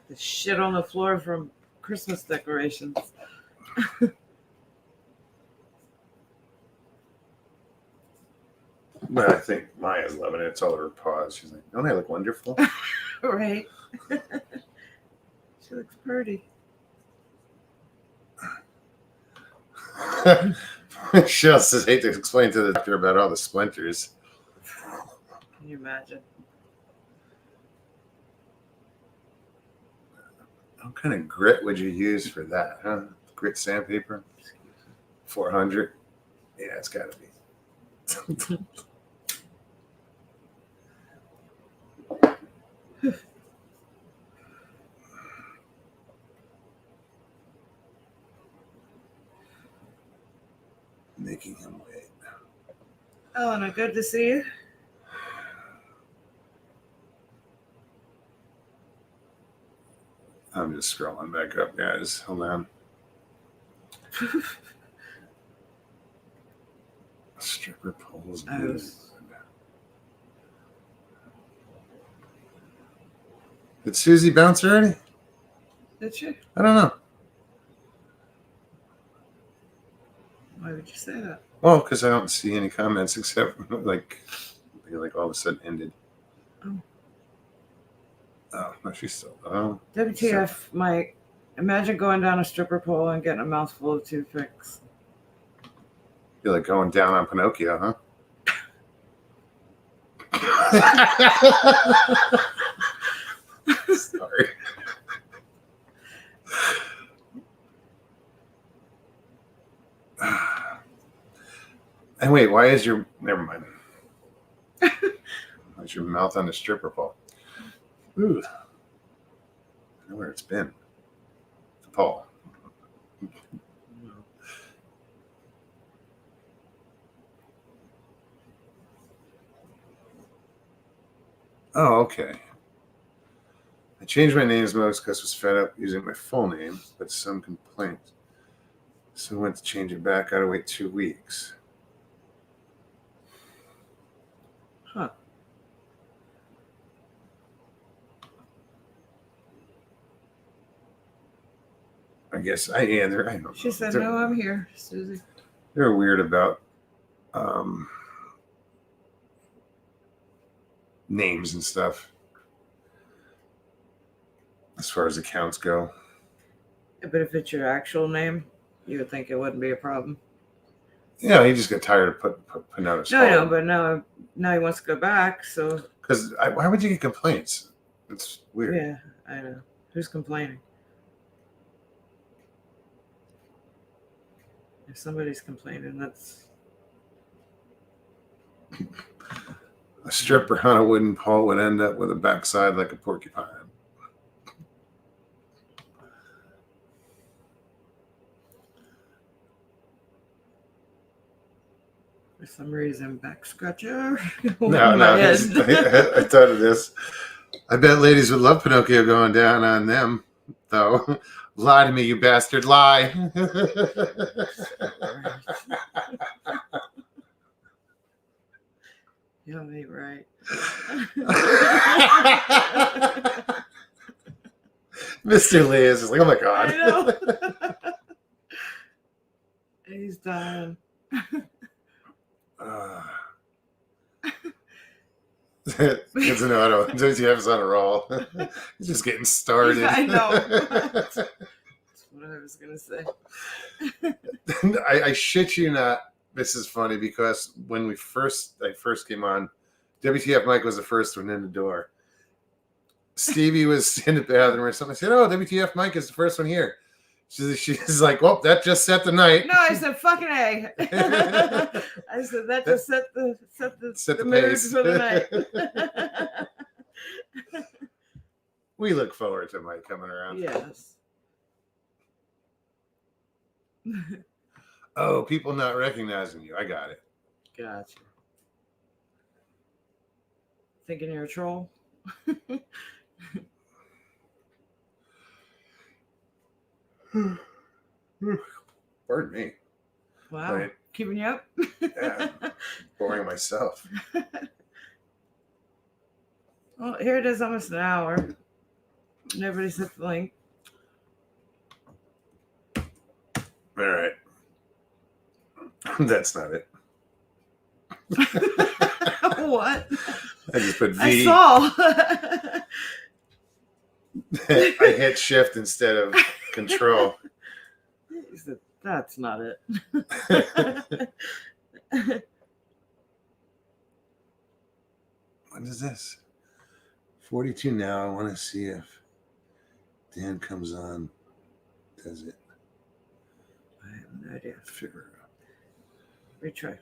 The shit on the floor from Christmas decorations. But I think Maya's loving it. It's all her paws. She's like, don't I look wonderful? Right. She looks pretty. Michelle says, hate to explain to the doctor about all the splinters. Can you imagine? What kind of grit would you use for that, huh? Grit sandpaper? 400? Yeah, it's got to be. Making him wait. Elena, good to see you. I'm just scrolling back up, guys. Hold on. Stripper poles. Did Susie bounce already? Did you? I don't know. Why would you say that? Well, because I don't see any comments except like they all of a sudden ended. Oh. Oh, no, she's still. Oh. WTF, Mike. Imagine going down a stripper pole and getting a mouthful of toothpicks. You're like going down on Pinocchio, huh? Sorry. And wait, why is your... Never mind. Why's your mouth on the stripper pole? Ooh. I know where it's been. The pole. Oh, okay. I changed my names most because I was fed up using my full name, but some complaints. So I went to change it back. I had to wait 2 weeks. Huh. I guess I don't know. She said, no, I'm here, Susie. They're weird about names and stuff as far as accounts go. But if it's your actual name, you would think it wouldn't be a problem. Yeah, he just got tired of putting out a No, but now he wants to go back, so. Because why would you get complaints? It's weird. Yeah, I know. Who's complaining? If somebody's complaining, that's... A stripper on a wooden pole would end up with a backside like a porcupine. For some reason, back scratcher. No, I thought of this. I bet ladies would love Pinocchio going down on them, though. Lie to me, you bastard. Lie. You ain't right. Mr. Lee is just like, oh my God. I know. He's dying. It's an auto. WTF is on a roll. He's just getting started. I know. That's what I was going to say. I shit you not. This is funny because when I first came on, WTF Mike was the first one in the door. Stevie was in the bathroom or something. I said, "Oh, WTF Mike is the first one here." She's like, "Well, that just set the night." No, I said fucking A. I said that just set the mood pace for the night. We look forward to Mike coming around. Yes. Oh, people not recognizing you. I got it. Gotcha. Thinking you're a troll? Pardon me. Wow. Right. Keeping you up? Yeah. Boring myself. Well, here it is, almost an hour. Nobody's hit the link. All right. That's not it. What? I just put V. I saw. I hit shift instead of control. He said, that's not it. What is this? 42 now. I want to see if Dan comes on. Does it? I have no idea. Figure it out. Retry.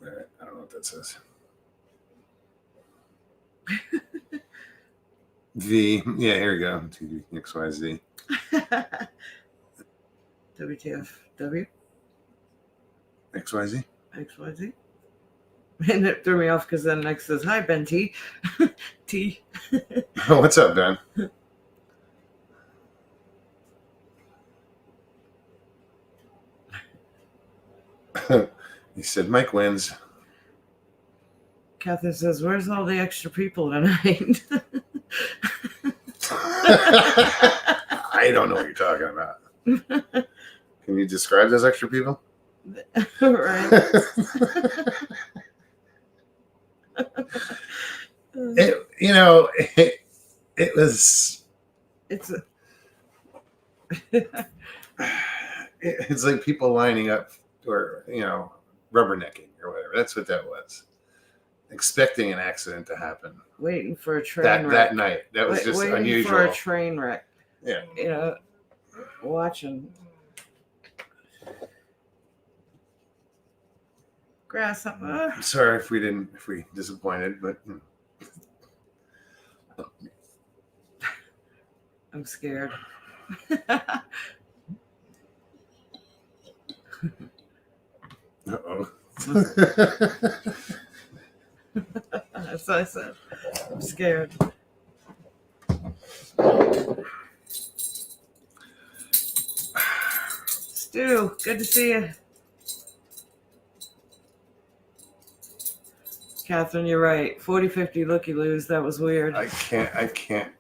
All right. I don't know what that says. V. Yeah, here we go. TV XYZ. WTF? W? XYZ. XYZ? And it threw me off because then next says, hi, Ben T. T. Oh, what's up, Ben? He said, Mike wins. Catherine says, where's all the extra people tonight? I don't know what you're talking about. Can you describe those extra people? Right. It was. It's like people lining up or, rubbernecking or whatever. That's what that was. Expecting an accident to happen. Waiting for a train wreck. That night. That was just waiting unusual. for a train wreck. Yeah. Watching. Grasshopper. Sorry if we disappointed, but I'm scared. Uh-oh. That's what I said. I'm scared. Stu, good to see you. Catherine, you're right. 40-50 looky-loos. That was weird. I can't.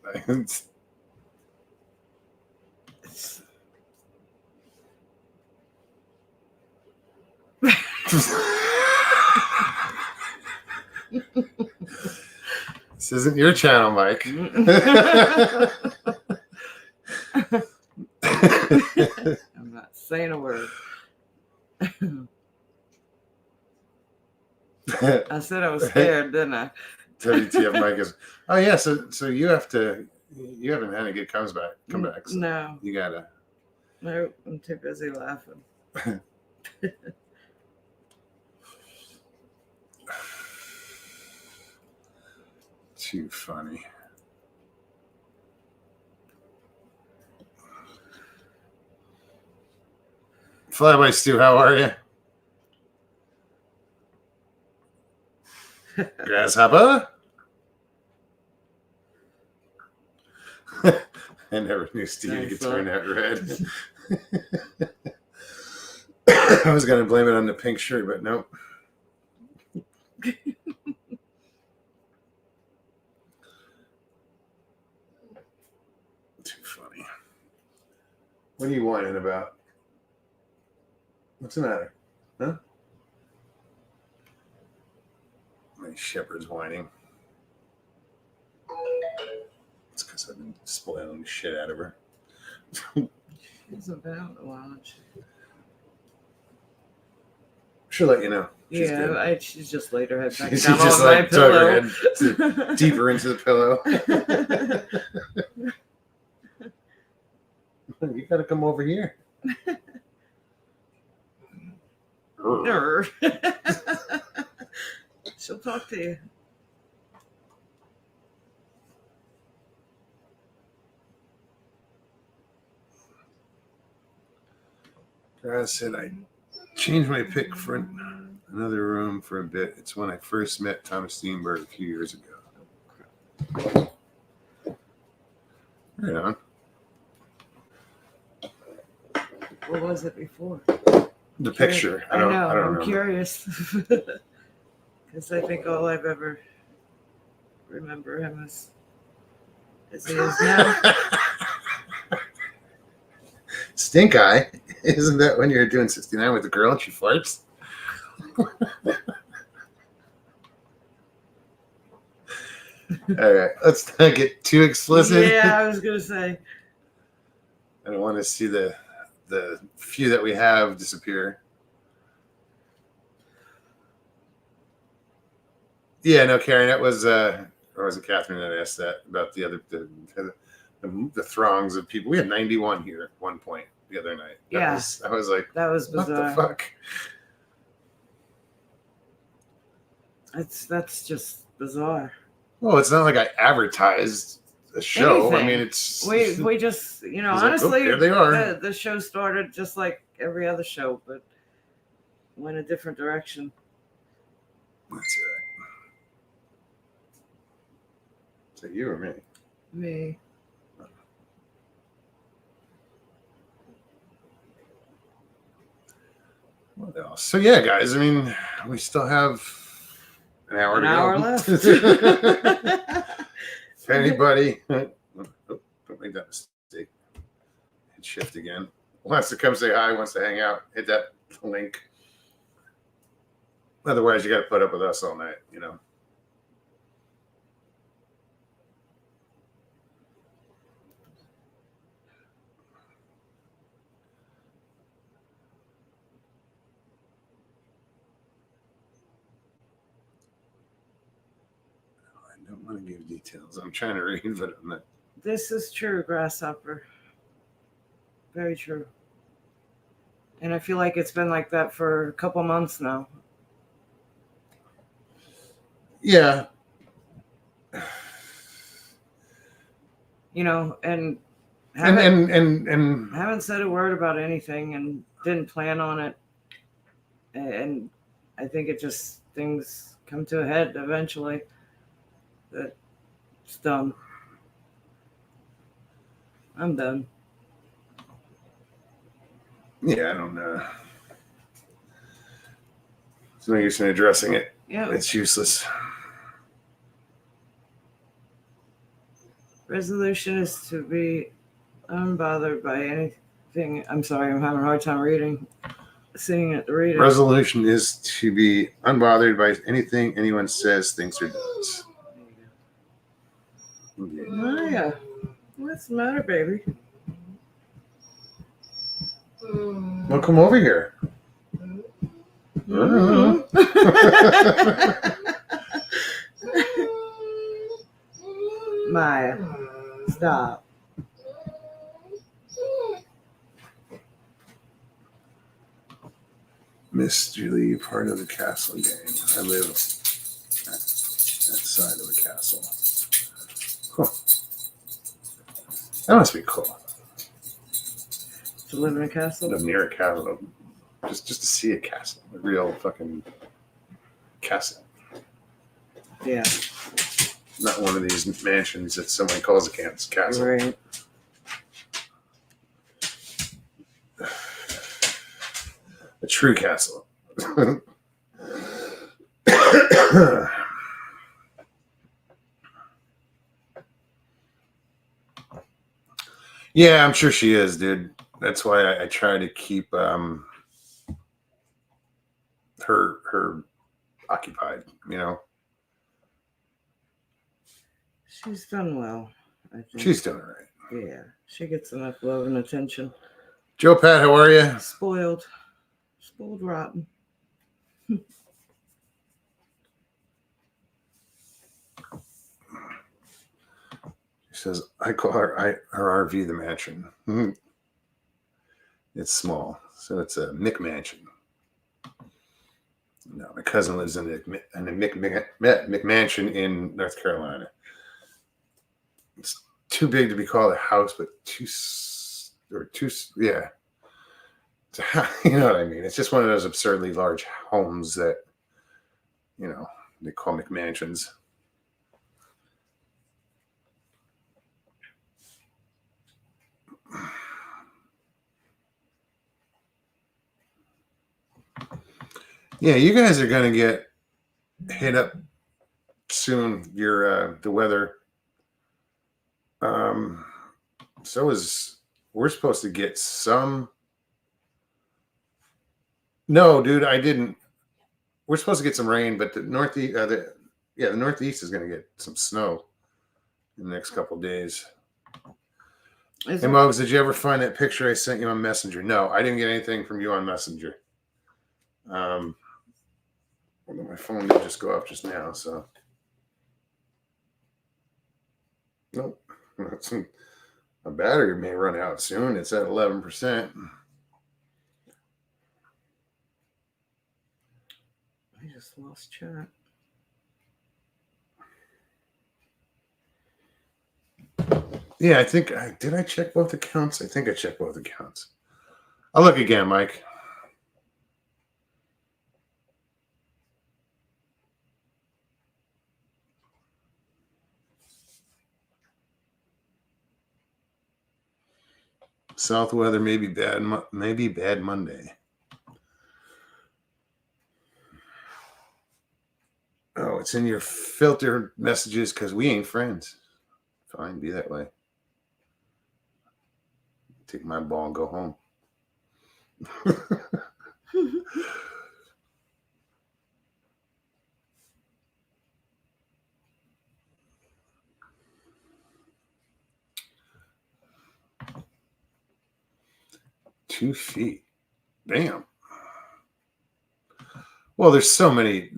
This isn't your channel, Mike. I'm not saying a word. I said I was scared, didn't I? WTF Mike is. Oh yeah, so you haven't had a good comeback. So no. You gotta. No, I'm too busy laughing. Too funny. Flyby Stu, how are you? Grasshopper? I never knew Stevie could turn that red. I was going to blame it on the pink shirt, but nope. Too funny. What are you whining about? What's the matter? Huh? My shepherd's whining. It's because I've been spoiling the shit out of her. She's about a while. She'll let you know. She's good. She's just laid her head back She down just on my like dug her pillow. head deeper into the pillow. You gotta come over here. She'll talk to you. I said I changed my pick for another room for a bit. It's when I first met Thomas Steenberg a few years ago. Right on. What was it before? The picture. I don't know. I'm curious. Because I think all I've ever remember him as he is now. Stink eye. Isn't that when you're doing 69 with the girl and she farts? All right, let's not get too explicit. Yeah, I was gonna say. I don't want to see the few that we have disappear. Yeah, no, Karen, that was or was it Catherine that asked that about the other the throngs of people? We had 91 here at one point the other night. I was like, that was bizarre. What the fuck? That's just bizarre. Well, it's not like I advertised a show. Anything. I mean, it's we just honestly, like, oh, there they are. The show started just like every other show, but went a different direction. That's all right. Is that you or me? Me. What else? So yeah, guys. I mean, we still have an hour left. If anybody, don't make that mistake. Hit shift again. Wants to come say hi, wants to hang out, hit that link. Otherwise, you got to put up with us all night, I don't want to give details. I'm trying to read, but I'm not. This is true, Grasshopper. Very true. And I feel like it's been like that for a couple months now. Yeah. And haven't said a word about anything and didn't plan on it. And I think things come to a head eventually. It's done. I'm done. Yeah, I don't know. There's no use in addressing it. Yeah. It's useless. Resolution is to be unbothered by anything. I'm sorry, I'm having a hard time seeing it, reading. Resolution is to be unbothered by anything anyone says, thinks, or does. Yeah. Maya, what's the matter, baby? Well, come over here. Mm-hmm. Maya, stop. Mystery part of the castle game. I live at that side of the castle. Cool. That must be cool. To live in a castle? Live near a castle. Just to see a castle. A real fucking castle. Yeah. Not one of these mansions that someone calls a castle. Right. A true castle. Yeah, I'm sure she is, dude. That's why I try to keep her occupied, She's done well, I think. She's doing all right. Yeah, she gets enough love and attention. Joe Pat, how are you? Spoiled rotten. She says, I call her RV the mansion. It's small, so it's a McMansion. No, my cousin lives in a McMansion in North Carolina. It's too big to be called a house, but yeah. You know what I mean? It's just one of those absurdly large homes that, they call McMansions. Yeah, you guys are going to get hit up soon. The weather. We're supposed to get some. No, dude, I didn't. We're supposed to get some rain, but the northeast, the northeast is going to get some snow in the next couple of days. Hey, Mugs, did you ever find that picture I sent you on Messenger? No, I didn't get anything from you on Messenger. My phone did just go off just now, so. Nope. My battery may run out soon. It's at 11%. I just lost chat. Yeah, I think did I check both accounts? I think I checked both accounts. I'll look again, Mike. South weather may be bad Monday. Oh, it's in your filtered messages because we ain't friends. Fine, be that way. Take my ball and go home. $2 feet. Damn. Well, there's so many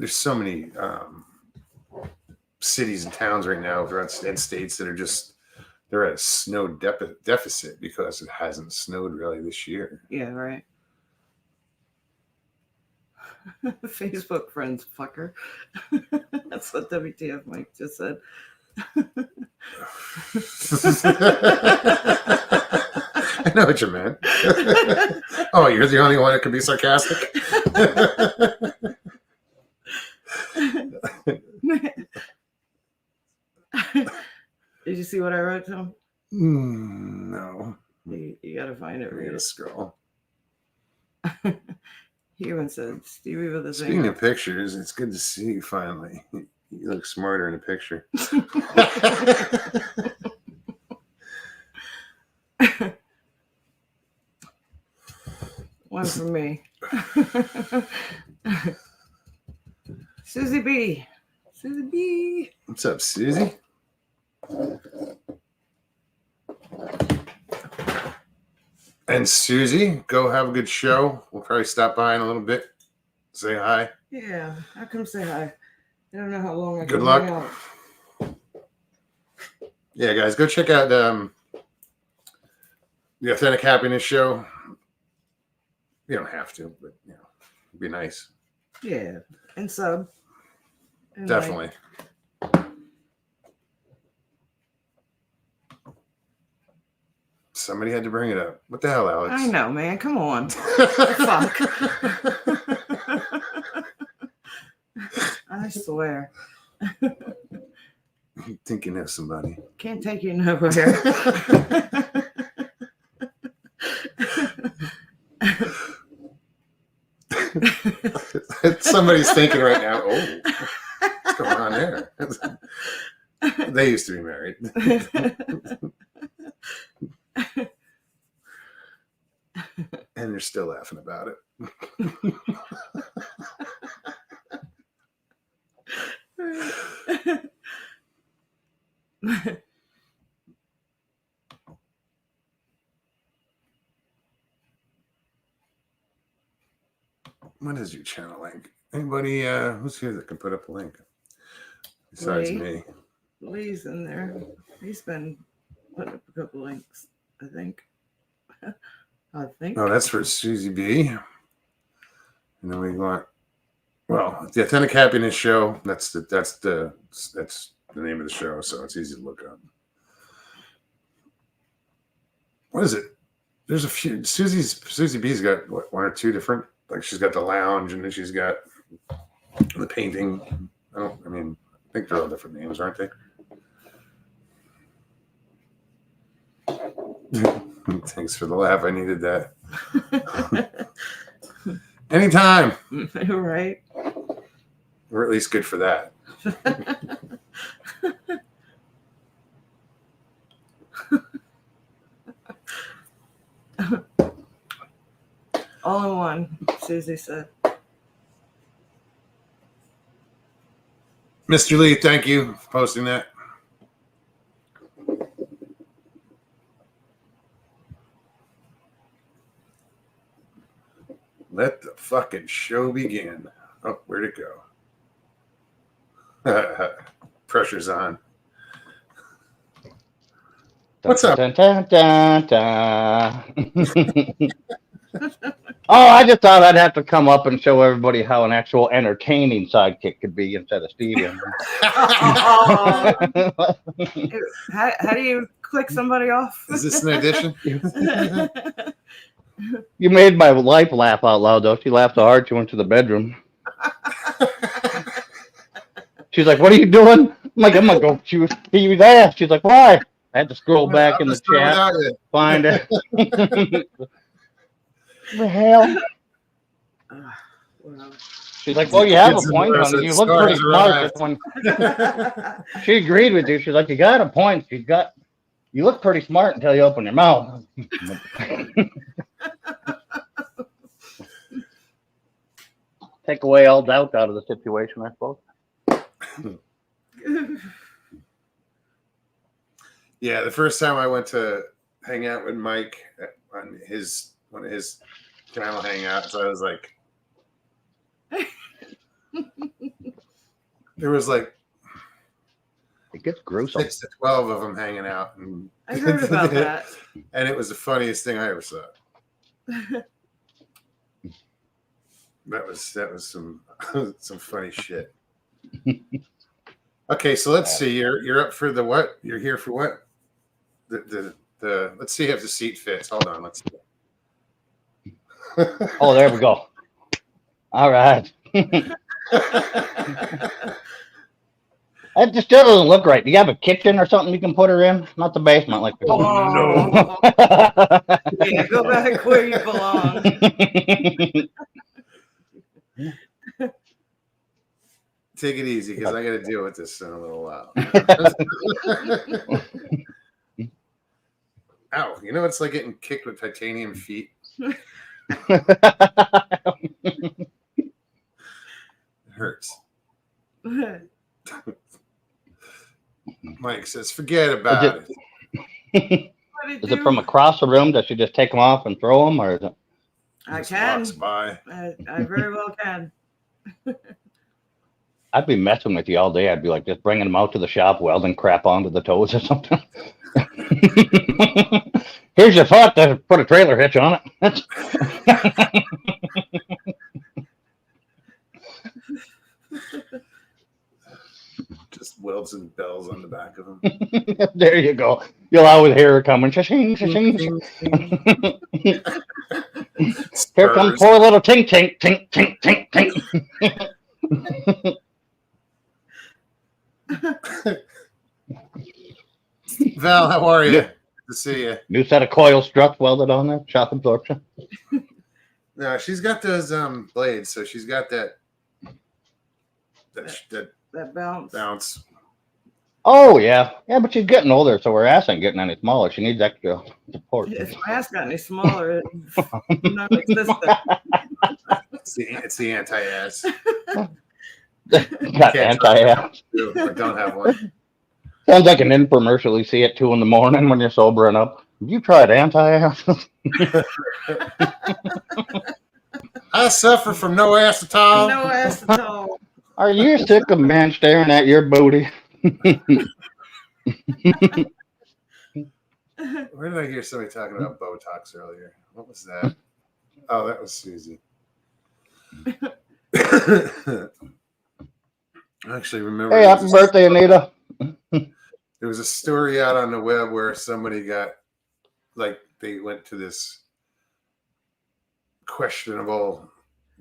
cities and towns right now throughout states that are they're at a snow deficit because it hasn't snowed really this year. Yeah, right. Facebook friends, fucker. That's what WTF Mike just said. I know what you meant. Oh, you're the only one that can be sarcastic? Did you see what I wrote to him? No. You gotta find it. I gotta scroll. He even said, Stevie with a Speaking of pictures, it's good to see you finally. You look smarter in a picture. One for me. Susie B. Susie B. What's up, Susie? And Susie, go have a good show. We'll probably stop by in a little bit. Say hi. Yeah, I'll come say hi. I don't know how long I can Good luck. hang out. Yeah, guys, go check out the Authentic Happiness Show. You don't have to, but it'd be nice. Yeah, and sub. And definitely. Somebody had to bring it up. What the hell, Alex? I know, man. Come on. Fuck. I swear. You think you know somebody. Can't take you nowhere. Somebody's thinking right now, oh, what's going on there? They used to be married. And they're still laughing about it. What is your channel link? Anybody who's here that can put up a link besides me? Lee's in there. He's been putting up a couple links, I think. Oh, that's for Susie B. And then we want, well, the Authentic Happiness Show. That's the name of the show, so it's easy to look up. What is it? There's a few. Susie B's got what, one or two different. Like she's got the lounge, and then she's got the painting. I think they're all different names, aren't they? Thanks for the laugh. I needed that. Anytime. Right. We're at least good for that. All in one, Susie said. Mr. Lee, thank you for posting that. Let the fucking show begin. Oh, where'd it go? Pressure's on. What's up? Dun, dun, dun, dun. Oh, I just thought I'd have to come up and show everybody how an actual entertaining sidekick could be instead of Steven. How do you click somebody off? Is this an addition? You made my wife laugh out loud, though. She laughed so hard she went to the bedroom. She's like, "What are you doing?" I'm like, "I'm gonna go shoot Steve's ass." She's like, "Why?" I had to scroll back in the chat, find it. The hell? Wow. She's like, "Well, you have a point, honey. You look pretty smart." When she agreed with you, she's like, "You got a point. You look pretty smart until you open your mouth." Take away all doubt out of the situation, I suppose. Yeah, the first time I went to hang out with Mike on one of his channel hangouts, I was like, there was like It gets gruesome. 6 to 12 of them hanging out, and I heard about that. And it was the funniest thing I ever saw. That was some some funny shit. Okay, so let's see. You're up for the what? You're here for what? The let's see if the seat fits. Hold on, let's see. Oh, there we go. All right. That just still doesn't look right. Do you have a kitchen or something you can put her in? Not the basement, like the no. Yeah, go back where you belong. Take it easy, because I got to deal with this in a little while. Ow! You know it's like getting kicked with titanium feet. It hurts. Mike says, "Forget about it." Is it from across the room? Does she just take them off and throw them, or is it? I Just can. walks by. I very well can. I'd be messing with you all day. I'd be like just bringing them out to the shop, welding crap onto the toes or something. Here's your foot to put a trailer hitch on it. Just welds and bells on the back of them. There you go. You'll always hear her coming. Shing, shing, shing. Here comes poor little tink, tink, tink, tink, tink, tink. Val, how are you? Good to see you. New set of coil struts welded on there. Shock absorption. No, she's got those blades, so she's got that bounce. Oh yeah, but she's getting older, so her ass ain't getting any smaller. She needs extra support. If my ass got any smaller, it's non-existent. It's the anti-ass. Got anti-ass. I don't have one. Sounds like an infomercial you see at 2 a.m. when you're sobering up. Have you tried anti-ass? I suffer from no ass at all. No ass at all. Are you sick of men staring at your booty? Where did I hear somebody talking about Botox earlier? What was that? Oh, that was Susie. I actually remember. Hey, happy birthday, Anita. There was a story out on the web where somebody got, like, they went to this questionable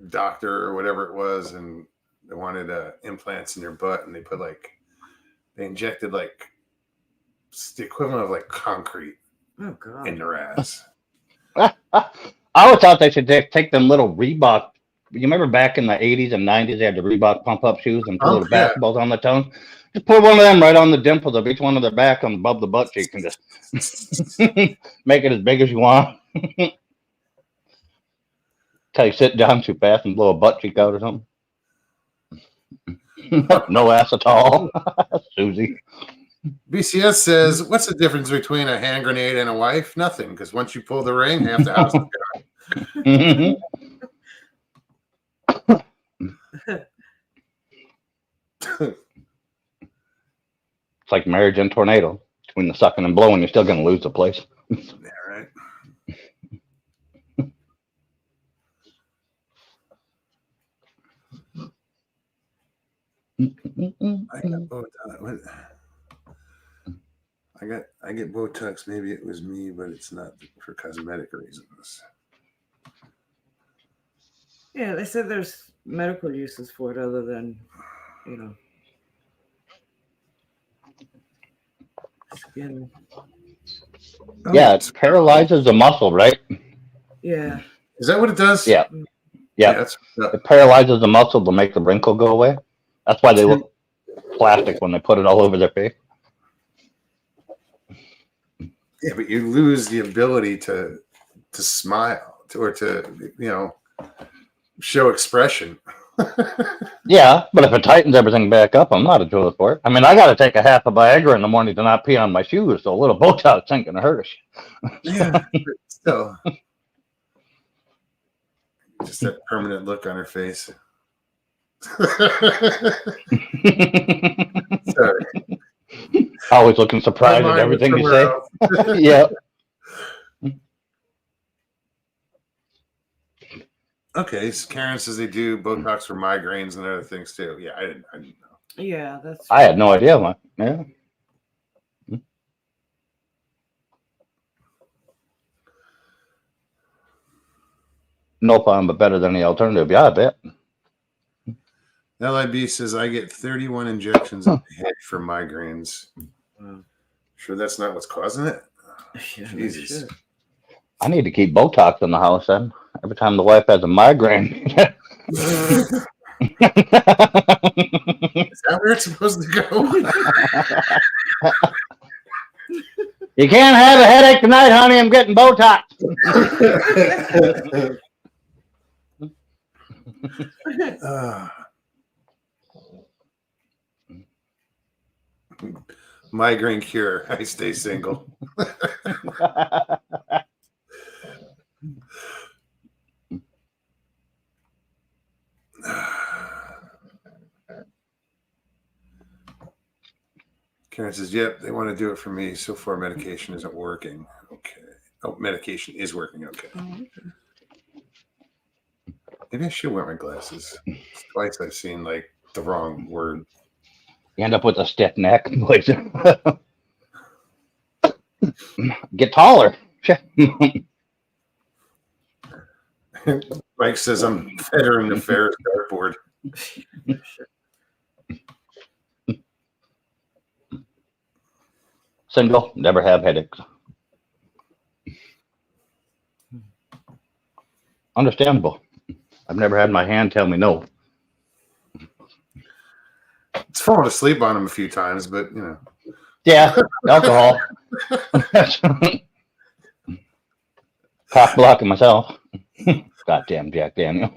doctor or whatever it was, and they wanted implants in their butt, and they put they injected the equivalent of concrete in their ass. I always thought they should take them little Reebok. You remember back in the 80s and 90s, they had the Reebok pump-up shoes and put little basketballs on the tongue? Just put one of them right on the dimples of each one of their back and above the butt cheek and just make it as big as you want. Till you sit down too fast and blow a butt cheek out or something. No ass at all. Susie. BCS says, what's the difference between a hand grenade and a wife? Nothing, because once you pull the ring, half the house is gone. It's like marriage and tornado. Between the sucking and blowing, you're still going to lose the place. Yeah, right. I get Botox. Maybe it was me, but it's not for cosmetic reasons. Yeah, they said there's medical uses for it other than, skin. Yeah, it paralyzes the muscle, right? Yeah. Is that what it does? Yeah. Yeah. It paralyzes the muscle to make the wrinkle go away. That's why they look plastic when they put it all over their face. Yeah, but you lose the ability to smile or to show expression. Yeah, but if it tightens everything back up, I'm not a joy for it. I mean, I got to take a half a Viagra in the morning to not pee on my shoes, so a little Botox ain't gonna hurt us. Yeah, but still, just that permanent look on her face. Sorry. Always looking surprised at everything you say. Yeah. Okay, so Karen says they do Botox for migraines and other things too. Yeah, I didn't know. Yeah, that's. I had no idea, man. Yeah. No problem, but better than the alternative. Yeah, I bet. LIB says I get 31 injections in the head for migraines. Sure, that's not what's causing it. Yeah, Jesus. I need to keep Botox in the house then. Every time the wife has a migraine. Is that where it's supposed to go? You can't have a headache tonight, honey. I'm getting Botox. Migraine cure. I stay single. Karen says, yep, they want to do it for me. So far, medication isn't working. Okay. Oh, medication is working. Okay. Maybe I should wear my glasses. Twice I've seen the wrong word. You end up with a stiff neck. Get taller. Mike says I'm better in the Ferris dartboard. Single, never have headaches. Understandable. I've never had my hand tell me no. It's fallen asleep on him a few times, but Yeah, alcohol. Cock blocking myself. Goddamn Jack Daniel.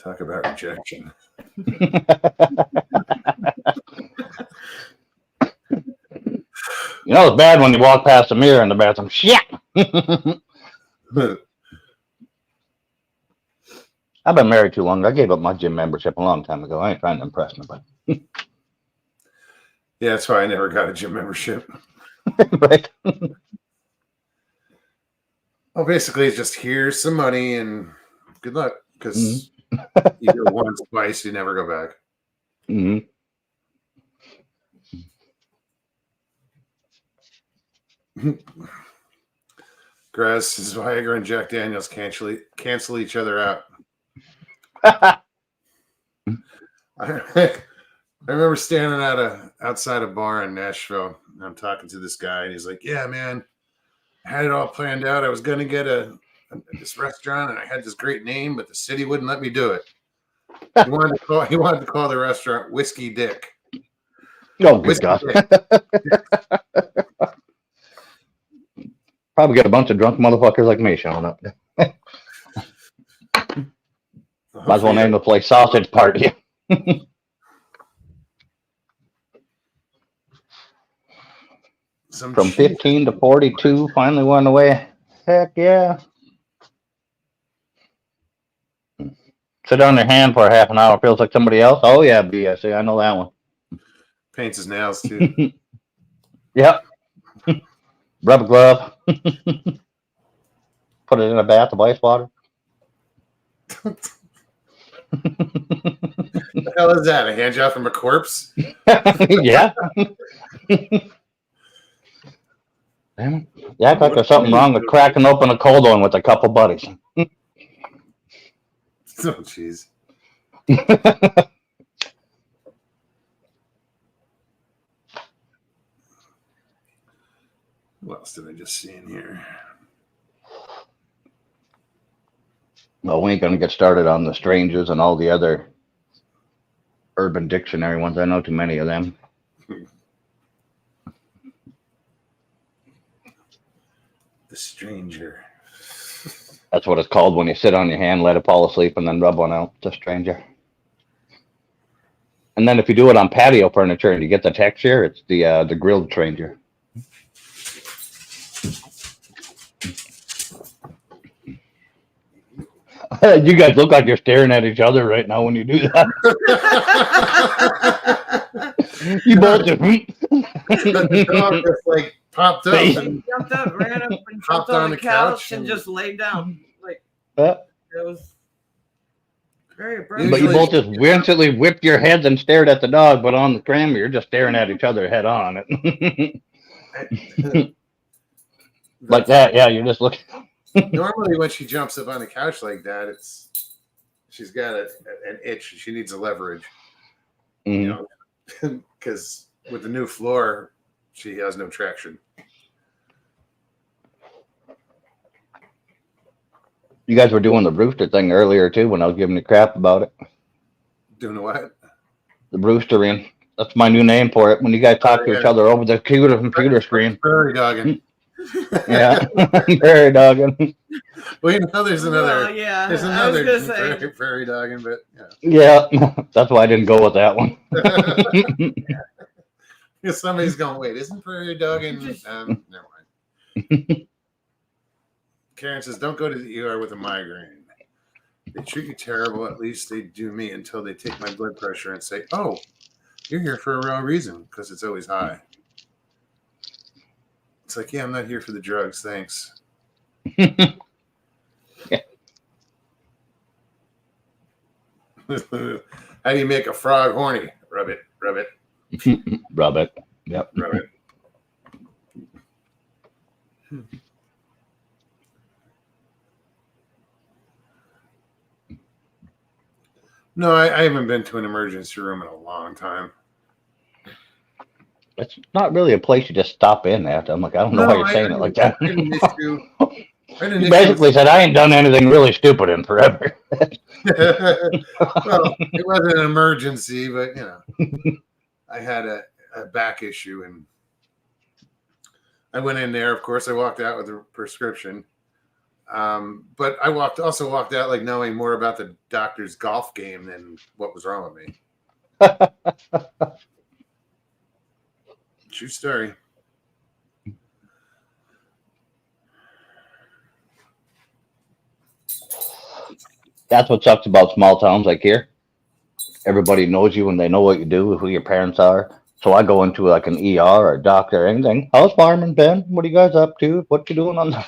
Talk about rejection. You know it's bad when you walk past a mirror in the bathroom. Shit. I've been married too long. I gave up my gym membership a long time ago. I ain't trying to impress nobody. Yeah, that's why I never got a gym membership. Right. Well, basically, it's just here's some money and good luck, because Mm-hmm. you go once, twice, you never go back. Mm-hmm. Grass is Viagra and Jack Daniels cancel each other out. I remember standing outside a bar in Nashville, and I'm talking to this guy, and he's like, "Yeah, man, I had it all planned out. I was going to get this restaurant, and I had this great name, but the city wouldn't let me do it. He wanted to call the restaurant Whiskey Dick. Oh, good Whiskey God. Dick. Probably get a bunch of drunk motherfuckers like me showing up. Might as well name the place Sausage Party. From 15 to 42, finally went away. Heck yeah. Sit on your hand for half an hour. Feels like somebody else. Oh, yeah, BSC. I know that one. Paints his nails, too. Yep. Rub a glove. Put it in a bath of ice water. What the hell is that? A hand job from a corpse? Yeah. Damn. You act like there's something wrong with cracking open a cold one with a couple buddies. Oh, jeez. What else did I just see in here? Well, we ain't going to get started on the strangers and all the other Urban Dictionary ones. I know too many of them. The stranger. That's what it's called when you sit on your hand, let it fall asleep, and then rub one out. The stranger. And then if you do it on patio furniture and you get the texture, it's the grilled stranger. You guys look like you're staring at each other right now when you do that. You both just The dog just like popped up and jumped up, ran up, and Hopped jumped on on the the couch couch and and- just laid down. Like but it was very you appropriate. both just instantly whipped your heads and stared at the dog, but on the camera you're just staring at each other head on. Like that, yeah, you're just looking. Normally, when she jumps up on the couch like that, she's got an itch. She needs a leverage, you know, because with the new floor, she has no traction. You guys were doing the rooster thing earlier too when I was giving you crap about it. Doing what? The roostering. That's my new name for it. When you guys talk to each other over the computer screen. Prairie dogging. Yeah, prairie dogging. Well, you know, there's another. Well, yeah, There's I was another gonna say. prairie dogging, but Yeah, that's why I didn't go with that one. If somebody's going, wait, isn't prairie dogging? Never mind. Karen says, don't go to the ER with a migraine. They treat you terrible. At least they do me until they take my blood pressure and say, oh, you're here for a real reason, because it's always high. It's like, yeah, I'm not here for the drugs. Thanks. Yeah. How do you make a frog horny? Rub it. Rub it. Rub it. Yep. Rub it. No, I haven't been to an emergency room in a long time. It's not really a place you just stop in at. I'm like, I don't know why you're saying it like that. You basically said I ain't done anything really stupid in forever. Well, it wasn't an emergency, but I had a back issue, and I went in there. Of course, I walked out with a prescription, but I also walked out like knowing more about the doctor's golf game than what was wrong with me. True story. That's what sucks about small towns like here. Everybody knows you and they know what you do, who your parents are. So I go into like an ER or a doctor or anything. How's farming, Ben? What are you guys up to? What you doing on the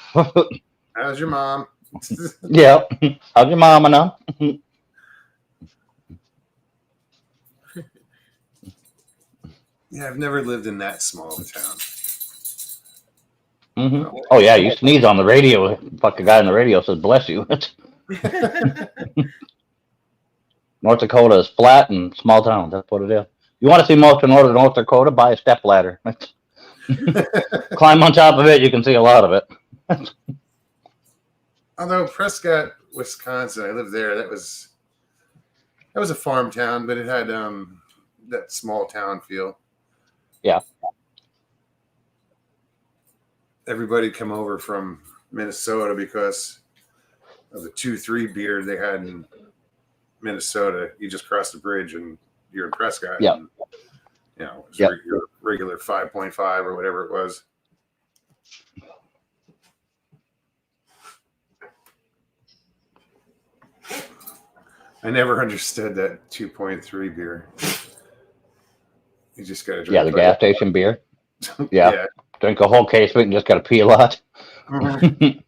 How's your mom? Yeah. How's your mama now? Yeah, I've never lived in that small of a town. Mm-hmm. Oh yeah, you sneeze on the radio. Fuck, the guy on the radio says bless you. North Dakota is flat and small towns. That's what it is. You want to see most of North Dakota? Buy a step ladder. Climb on top of it. You can see a lot of it. Although Prescott, Wisconsin, I lived there. That was a farm town, but it had that small town feel. Yeah. Everybody come over from Minnesota because of the 2-3 beer they had in Minnesota. You just cross the bridge and you're in Prescott. Yeah. And, you know, it was your regular 5.5 or whatever it was. I never understood that 2.3 beer. You just got to drink. Yeah, the gas station beer. Yeah. Drink a whole case of it and just got to pee a lot. Mm-hmm.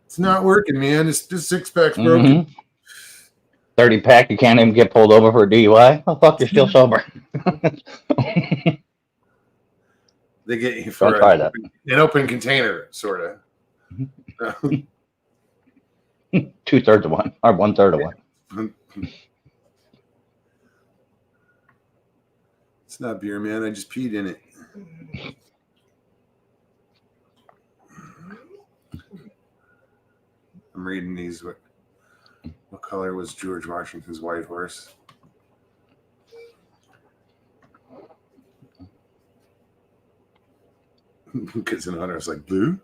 It's not working, man. It's just 6-pack's broken. 30-pack, you can't even get pulled over for a DUI. Oh, fuck, you're still sober. They get you for an open container, sort of. 2/3 of one, or 1/3 of one. It's not beer, man. I just peed in it. I'm reading these. What color was George Washington's white horse? Kids in honor is like blue.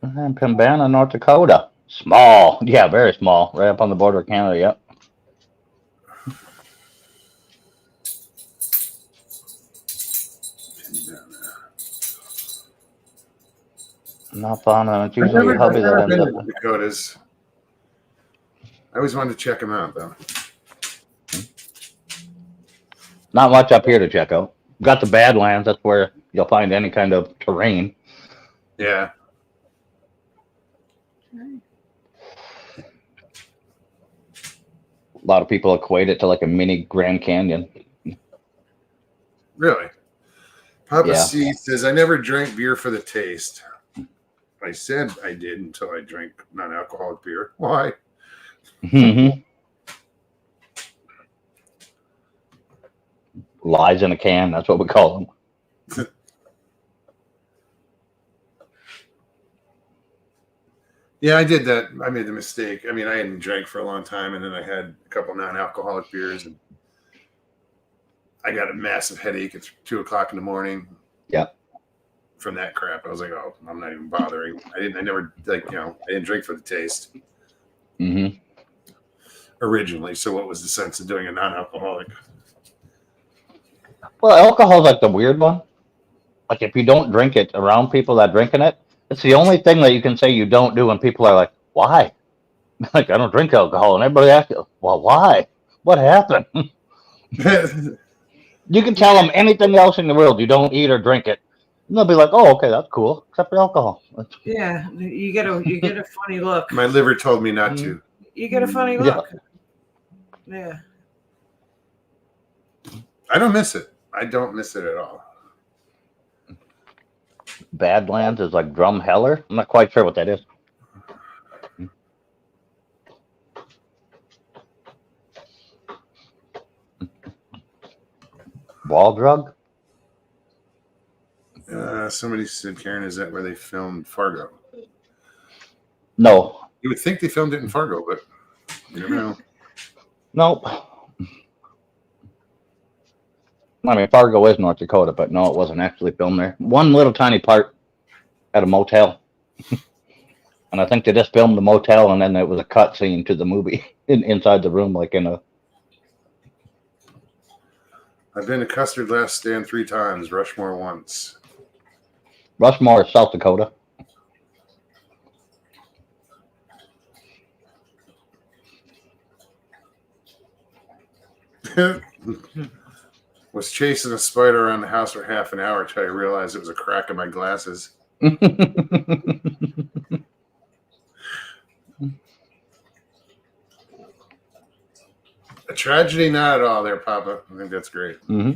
Pembina, North Dakota. Small. Yeah, very small. Right up on the border of Canada, yep. Not fun. It's usually your hubby that ends up. Dakotas. I always wanted to check them out, though. Not much up here to check out. Got the Badlands. That's where you'll find any kind of terrain. Yeah. A lot of people equate it to like a mini Grand Canyon. Really? Papa C says, I never drank beer for the taste. I said I did until I drank non-alcoholic beer. Why? Lies in a can. That's what we call them. Yeah, I did that. I made the mistake. I mean, I hadn't drank for a long time, and then I had a couple non-alcoholic beers, and I got a massive headache at 2:00 in the morning. Yeah. From that crap, I was like, "Oh, I'm not even bothering." I never I didn't drink for the taste. Originally, so what was the sense of doing a non-alcoholic? Well, alcohol's like the weird one. Like if you don't drink it around people that are drinking it, it's the only thing that you can say you don't do when people are like, why? Like, I don't drink alcohol. And everybody asks you, well, why? What happened? You can tell them anything else in the world. You don't eat or drink it. And they'll be like, oh, okay, that's cool. Except for alcohol. Yeah, you get a funny look. My liver told me not to. You get a funny look. Yeah. I don't miss it. I don't miss it at all. Badlands is like Drumheller. I'm not quite sure what that is. Wall drug? Somebody said, Karen, is that where they filmed Fargo? No. You would think they filmed it in Fargo, but you never know. Nope. I mean, Fargo is North Dakota, but no, it wasn't actually filmed there. One little tiny part at a motel. And I think they just filmed the motel, and then it was a cut scene to the movie inside the room, like in a... I've been to Custard Last Stand 3 times, Rushmore once. Rushmore is South Dakota. Was chasing a spider around the house for half an hour until I realized it was a crack in my glasses. A tragedy, not at all there, Papa. I think that's great. Mm-hmm.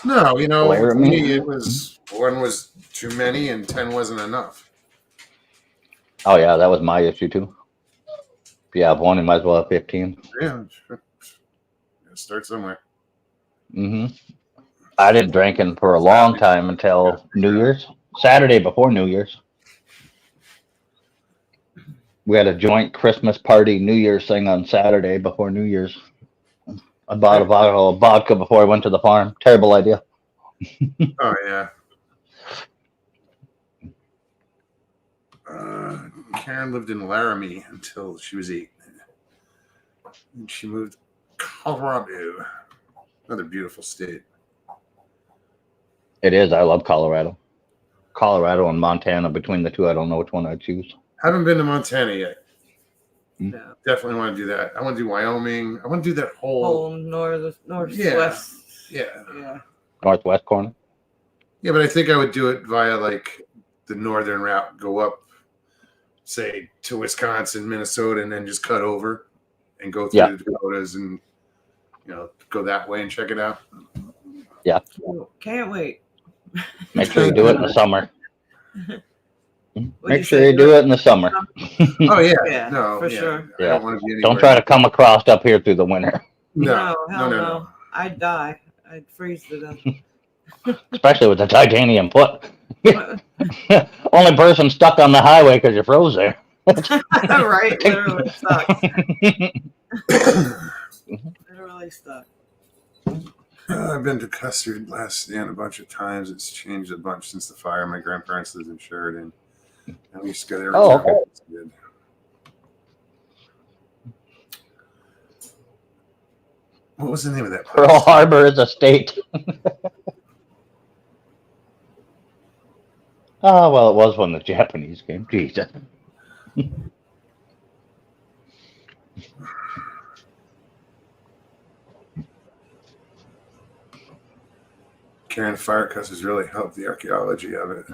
No, you know, Glare for at me. me, it was 1 was too many and 10 wasn't enough. Oh yeah, that was my issue too. If you have one, you might as well have 15. Yeah, sure. Start somewhere. Mm-hmm. I didn't drink in for a long time until New Year's. Saturday before New Year's. We had a joint Christmas party, New Year's thing on Saturday before New Year's. I bought a bottle of vodka before I went to the farm. Terrible idea. Oh, yeah. Karen lived in Laramie until she was 8. And she moved to Colorado. Another beautiful state. It is. I love Colorado. Colorado and Montana. Between the two, I don't know which one I'd choose. Haven't been to Montana yet. No. Definitely want to do that. I want to do Wyoming. I want to do that whole northwest. Yeah. Northwest corner. Yeah, but I think I would do it via like the northern route, go up, say, to Wisconsin, Minnesota, and then just cut over and go through the Dakotas and, you know, go that way and check it out. Yeah. Can't wait. Make sure you do it in the summer. What'd Make you sure say, you do it in the summer. Oh, yeah. Yeah, No, for sure. I don't want to be anywhere. Don't try to come across up here through the winter. No, hell no. I'd die. I'd freeze to death. Especially with the titanium foot. Only person stuck on the highway because you froze there. Right, literally stuck. Literally stuck. I've been to Custard Last Stand a bunch of times. It's changed a bunch since the fire. My grandparents lived in Sheridan. And we used to go there. Oh, okay. It's good. What was the name of that place? Pearl Harbor is a state. Oh, well, it was when the Japanese came. Jesus. Karen Firecuss has really helped the archaeology of it.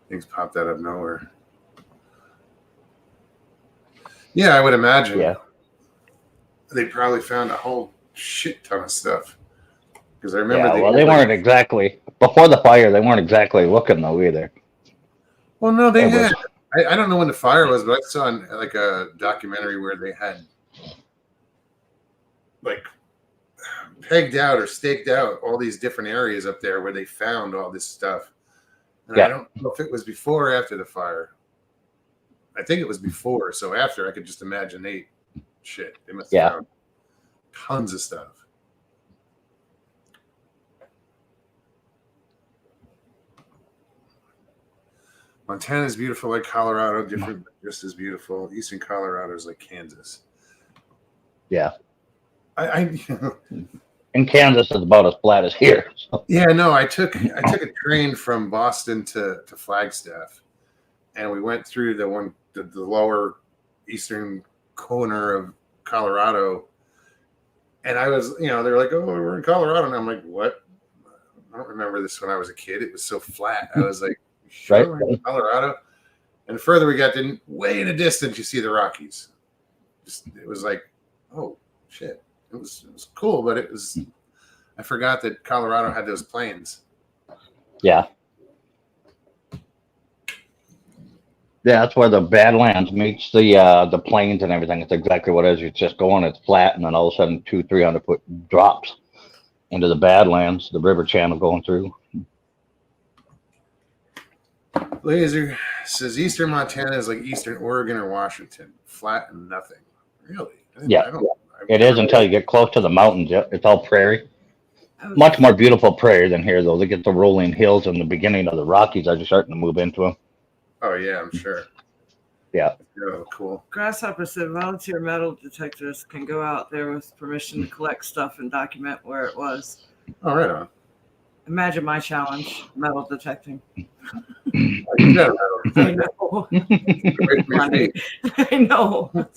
Things popped out of nowhere. Yeah, I would imagine. Yeah. They probably found a whole shit ton of stuff. Because I remember they weren't exactly, before the fire, they weren't exactly looking though either. Well, no, they had. I don't know when the fire was, but I saw like a documentary where they had like pegged out or staked out all these different areas up there where they found all this stuff. And I don't know if it was before or after the fire. I think it was before. So after, I could just imagine they must have found tons of stuff. Montana is beautiful like Colorado, different, but just as beautiful. Eastern Colorado is like Kansas. Yeah. In Kansas is about as flat as here. So. Yeah, no, I took a train from Boston to Flagstaff, and we went through the lower eastern corner of Colorado, and I was, they're like, oh, we're in Colorado, and I'm like, what? I don't remember this when I was a kid. It was so flat. I was like, sure, we're in Colorado. And the further we got, way in the distance, you see the Rockies. It was like, oh shit. It was cool, but I forgot that Colorado had those plains. Yeah. Yeah, that's where the Badlands meets the plains and everything. It's exactly what it is. It's just it's flat, and then all of a sudden 200-300 foot drops into the Badlands, the river channel going through. Laser says Eastern Montana is like Eastern Oregon or Washington. Flat and nothing. Really? It is until you get close to the mountains. It's all prairie. Much more beautiful prairie than here, though. They get the rolling hills in the beginning of the Rockies as you're starting to move into them. Oh, yeah, I'm sure. Yeah. Oh, cool. Grasshopper said volunteer metal detectors can go out there with permission to collect stuff and document where it was. Oh, right on. Imagine my challenge, metal detecting. Yeah. I know. I know. I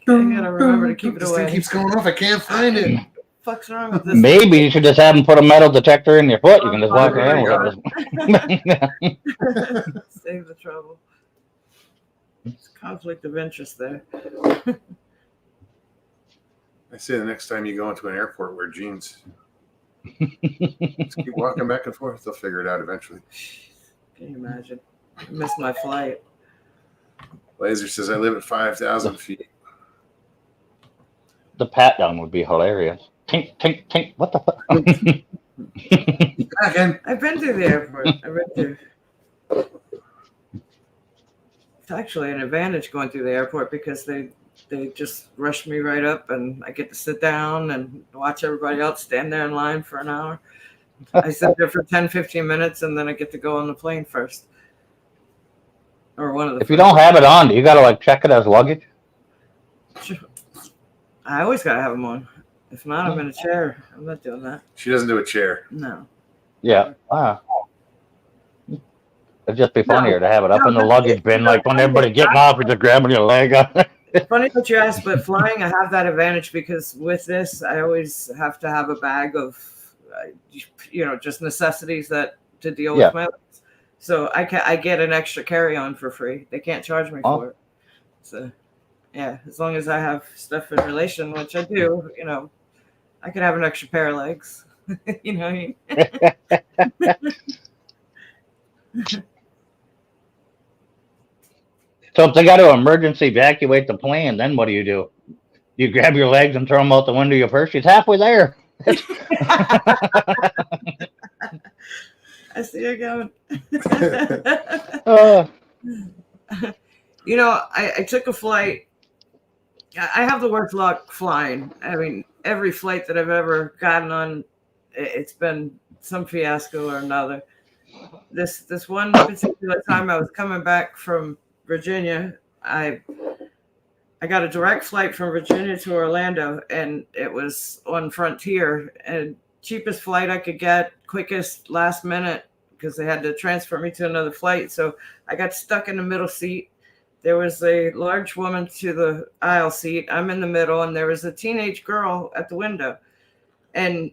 gotta remember to keep it This away. thing keeps going off. I can't find it. What's wrong with this? Maybe you should just have them put a metal detector in your foot. You can just walk Oh, around my with it. Save the trouble. It's conflict of interest there. I say the next time you go into an airport, wear jeans. Just keep walking back and forth. They'll figure it out eventually. Can you imagine? I missed my flight. Laser says I live at 5,000 feet. The pat down would be hilarious. Tink, tink, tink. What the fuck? Again. I've been to the airport. It's actually an advantage going through the airport because they just rush me right up and I get to sit down and watch everybody else stand there in line for an hour. I sit there for 10, 15 minutes and then I get to go on the plane first. Or one of the If you don't have it on, do you gotta like check it as luggage? I always gotta have them on. If not, I'm in a chair. I'm not doing that. She doesn't do a chair. No. Yeah. Wow. It'd just be funnier to have it up in the luggage bin, like when everybody getting off, you're just grabbing your leg up. Funny that you asked, but flying, I have that advantage because with this, I always have to have a bag of, just necessities that to deal with my legs. So I get an extra carry-on for free. They can't charge me for it. So, yeah, as long as I have stuff in relation, which I do, I could have an extra pair of legs. You know what I mean? So if they got to emergency evacuate the plane, then what do? You grab your legs and throw them out the window of your purse? She's halfway there. I see you going. I took a flight. I have the worst luck flying. I mean, every flight that I've ever gotten on, it's been some fiasco or another. This one particular time I was coming back from Virginia, I got a direct flight from Virginia to Orlando, and it was on Frontier, and cheapest flight I could get, quickest, last minute, because they had to transfer me to another flight. So I got stuck in the middle seat. There was a large woman to the aisle seat. I'm in the middle, and there was a teenage girl at the window, and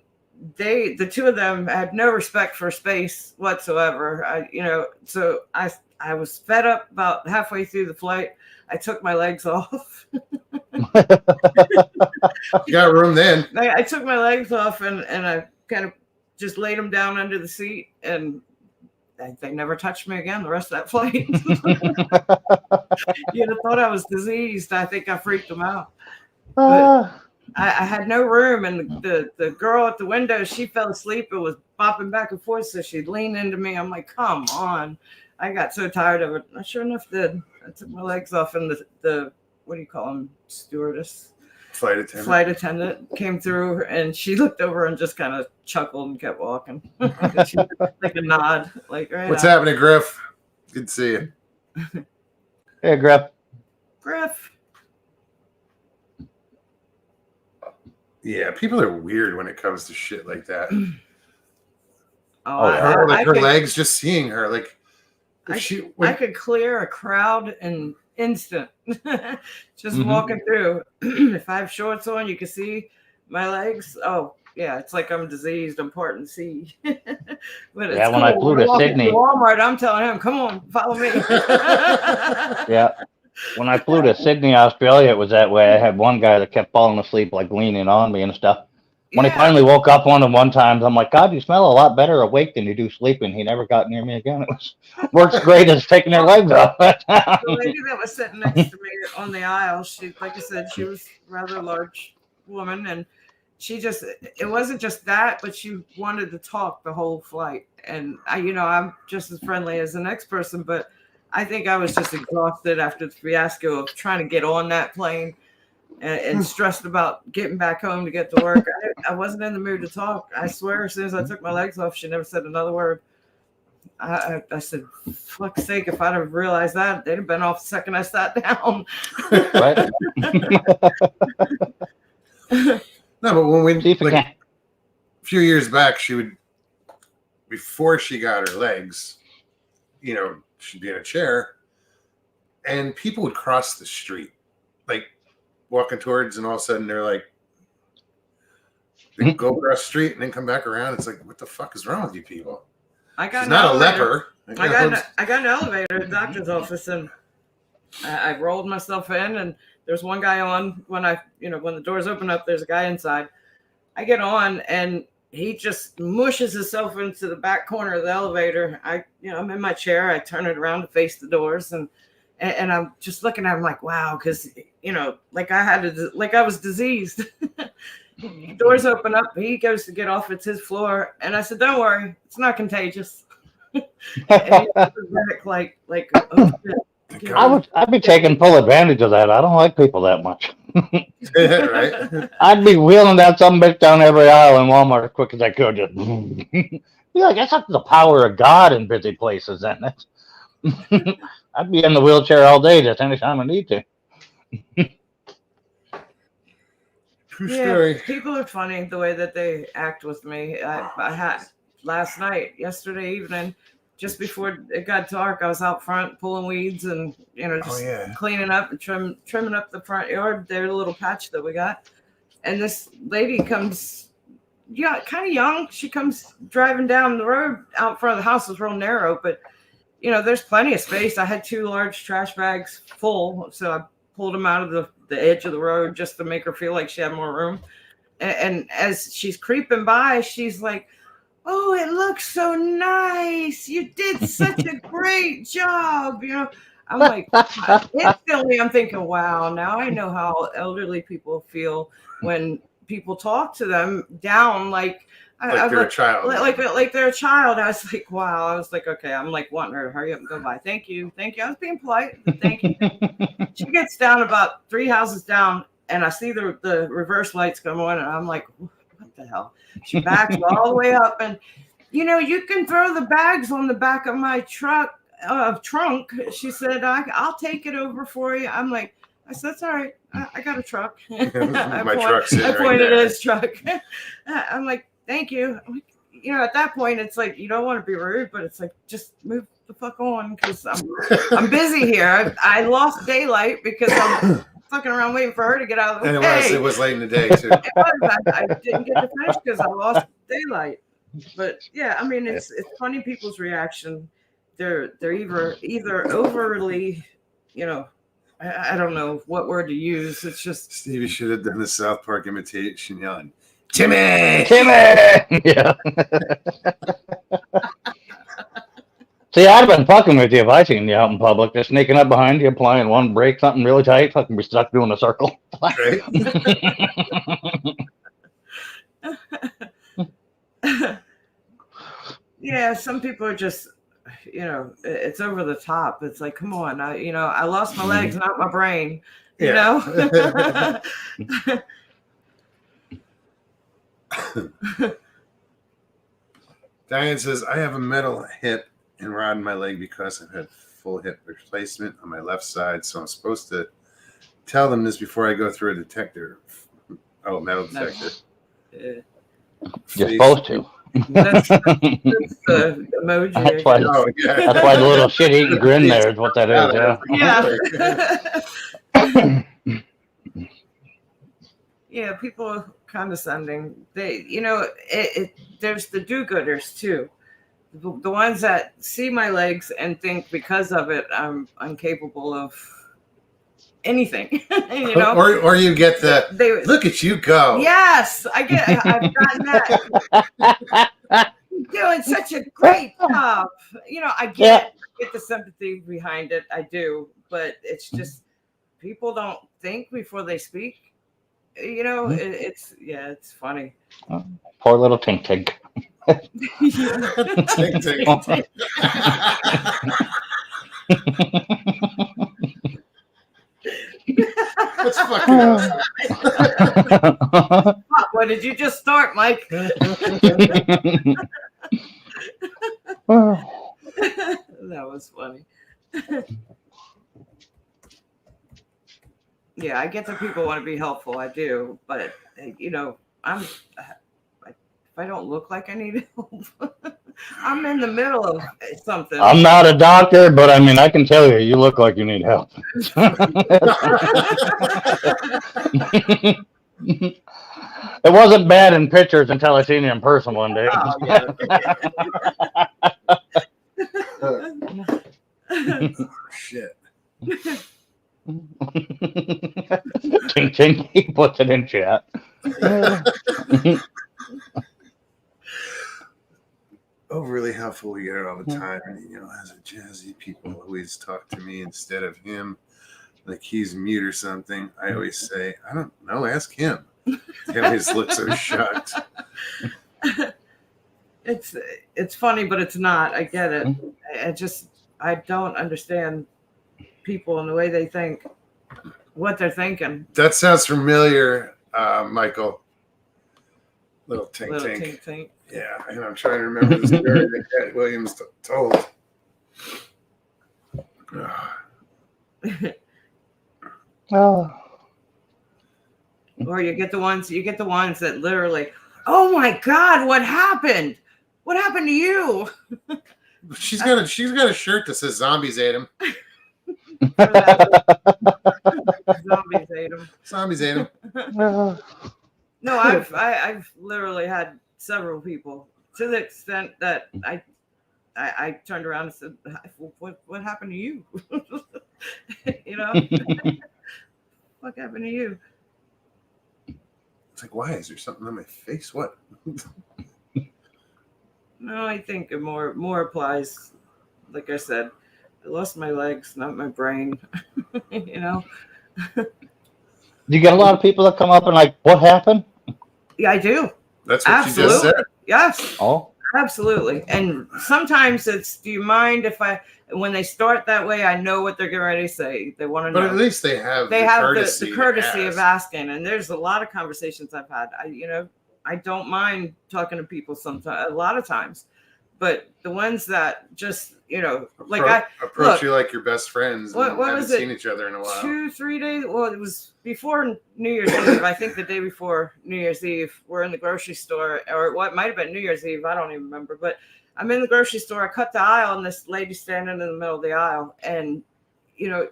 the two of them had no respect for space whatsoever. So I was fed up about halfway through the flight. I took my legs off. You got room then. I took my legs off and I kind of just laid them down under the seat, and they never touched me again the rest of that flight. You'd have thought I was diseased. I think I freaked them out. But I had no room, and the girl at the window, she fell asleep and was bopping back and forth, so she'd lean into me. I'm like, come on. I got so tired of it. I sure enough did. I took my legs off, and the what do you call them? Stewardess? Flight attendant came through, and she looked over and just kind of chuckled and kept walking. She like a nod. Like, right. What's happening, Griff? Good to see you. Hey, Griff. Griff. Yeah, people are weird when it comes to shit like that. Her legs, just seeing her, like I could clear a crowd in instant. Just walking through. If I have shorts on, you can see my legs. Oh yeah, it's like I'm diseased. I'm parting sea. But it's yeah, when I flew to Sydney, Walmart, I'm telling him, "Come on, follow me." Yeah. When I flew to Sydney, Australia, it was that way. I had one guy that kept falling asleep, like leaning on me and stuff. When he finally woke up on him one time, I'm like, God, you smell a lot better awake than you do sleeping. He never got near me again. It works great as taking their legs off. The lady that was sitting next to me on the aisle, she, like I said, she was a rather large woman, and it wasn't just that, but she wanted to talk the whole flight. And I'm just as friendly as the next person, but I think I was just exhausted after the fiasco of trying to get on that plane and stressed about getting back home to get to work. I wasn't in the mood to talk. I swear, as soon as I took my legs off, she never said another word. I said, fuck's sake, if I'd have realized that, they'd have been off the second I sat down. Right? No, but when we a few years back, she would, before she got her legs, you know, she'd be in a chair, and people would cross the street, like walking towards, and all of a sudden they're like, they go across the street and then come back around. It's like, what the fuck is wrong with you people? She's not a leper. I got an elevator at the doctor's office, and I rolled myself in, and there's one guy on when when the doors open up, there's a guy inside. I get on, and he just mushes himself into the back corner of the elevator. I'm in my chair. I turn it around to face the doors, and I'm just looking at him like, wow, because like I was diseased. Doors open up. He goes to get off. It's his floor, and I said, "Don't worry, it's not contagious." And he was back like oh, shit. I'd be taking full advantage of that. I don't like people that much. Right? I'd be wheeling that some bitch down every aisle in Walmart as quick as I could. Just yeah, I guess that's the power of God in busy places, isn't it? I'd be in the wheelchair all day just anytime I need to. True story. People are funny the way that they act with me. I had yesterday evening, just before it got dark, I was out front pulling weeds and just cleaning up and trimming up the front yard, their little patch that we got. And this lady comes, kind of young. She comes driving down the road out front of the house. It was real narrow, but there's plenty of space. I had 2 large trash bags full, so I pulled them out of the edge of the road just to make her feel like she had more room. And as she's creeping by, she's like, "Oh, it looks so nice. You did such a great job." I'm like, instantly I'm thinking, wow, now I know how elderly people feel when people talk to them down like they're a child. Like they're a child. I was like, wow. I was like, okay, I'm like wanting her to hurry up and go by. Thank you. I was being polite, but thank you. She gets down about 3 houses down, and I see the reverse lights come on, and I'm like, what the hell? She backs all the way up, and you can throw the bags on the back of my trunk. She said, I'll take it over for you. I'm like, I said, that's all right. I got a truck. My truck's I pointed at his truck. I'm like, thank you. At that point, it's like you don't want to be rude, but it's like just move the fuck on because I'm busy here. I lost daylight because I'm fucking around waiting for her to get out of the way. It was late in the day too. It was. I didn't get to finish because I lost daylight. But yeah, I mean, it's funny people's reaction. They're either overly, I don't know what word to use. It's just Stevie should have done the South Park imitation yelling, Timmy! Yeah. See, I'd have been fucking with you if I seen you out in public, just sneaking up behind you, applying one brake, something really tight, fucking be stuck doing a circle. Right? Yeah, some people are just, it's over the top. It's like, come on, I lost my legs, not my brain. Yeah. Diane says, I have a metal hip and rod in my leg because I've had full hip replacement on my left side. So I'm supposed to tell them this before I go through a detector. Oh, metal detector. You're supposed to. That's the emoji. That's why the little shit-eating grin there is what that is. Yeah. Yeah, people are condescending. They, there's the do-gooders too. The ones that see my legs and think because of it, I'm incapable of anything. Or you get the look at you go. Yes, I've gotten that. You're doing such a great job. I get the sympathy behind it. I do, but it's just people don't think before they speak. It's funny. Poor little Tink Tink. Tink. That's fucking awesome. What did you just start, Mike? That was funny. Yeah, I get that people want to be helpful. I do, but I I don't look like I need help. I'm in the middle of something. I'm not a doctor, but I mean, I can tell you, you look like you need help. It wasn't bad in pictures until I seen you in person one day. Oh, yeah. Shit. Ching ching, he puts it in chat. Overly helpful here all the time. You know, as a jazzy, people always talk to me instead of him, like he's mute or something. I always say, I don't know, ask him. He always looks so shocked. It's funny, but it's not. I get it. I don't understand people and the way they think, what they're thinking. That sounds familiar, Michael. Little tink Little tink. tink tink. Yeah, and I'm trying to remember the story that Cat Williams told. Oh. Or you get the ones that literally, oh my God, what happened? What happened to you? She's got a shirt that says "Zombies ate him." Zombies ate him. Zombies ate him. No, I've literally had several people, to the extent that I turned around and said, what happened to you? You know, what happened to you? It's like, why is there something on my face? What? No, I think it more applies. Like I said, I lost my legs, not my brain. You know. Do you get a lot of people that come up and like, what happened? Yeah, I do. That's what Absolutely. you just said. Yes. Oh. Absolutely. And sometimes it's, do you mind if when they start that way, I know what they're getting ready to say. They want to know. But at least they have the courtesy of ask. asking. And there's a lot of conversations I've had. I don't mind talking to people sometimes, a lot of times. But the ones that just, approach you like your best friends. What haven't was it? Seen each other in a while. 2-3 days. Well, it was before New Year's Eve. I think the day before New Year's Eve, we're in the grocery store, or what might have been New Year's Eve. I don't even remember. But I'm in the grocery store. I cut the aisle, and this lady standing in the middle of the aisle, and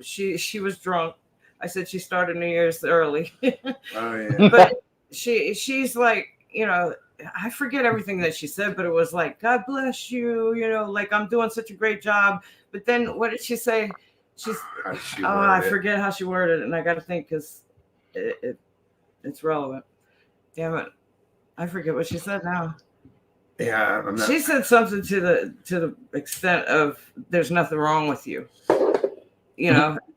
she was drunk. I said she started New Year's early. Oh yeah. But she's like, I forget everything that she said, but it was like, God bless you, like I'm doing such a great job. But then what did she say? I forget how she worded it, and I got to think because it's relevant. Damn it. I forget what she said now. Yeah. She said something to the extent of there's nothing wrong with you.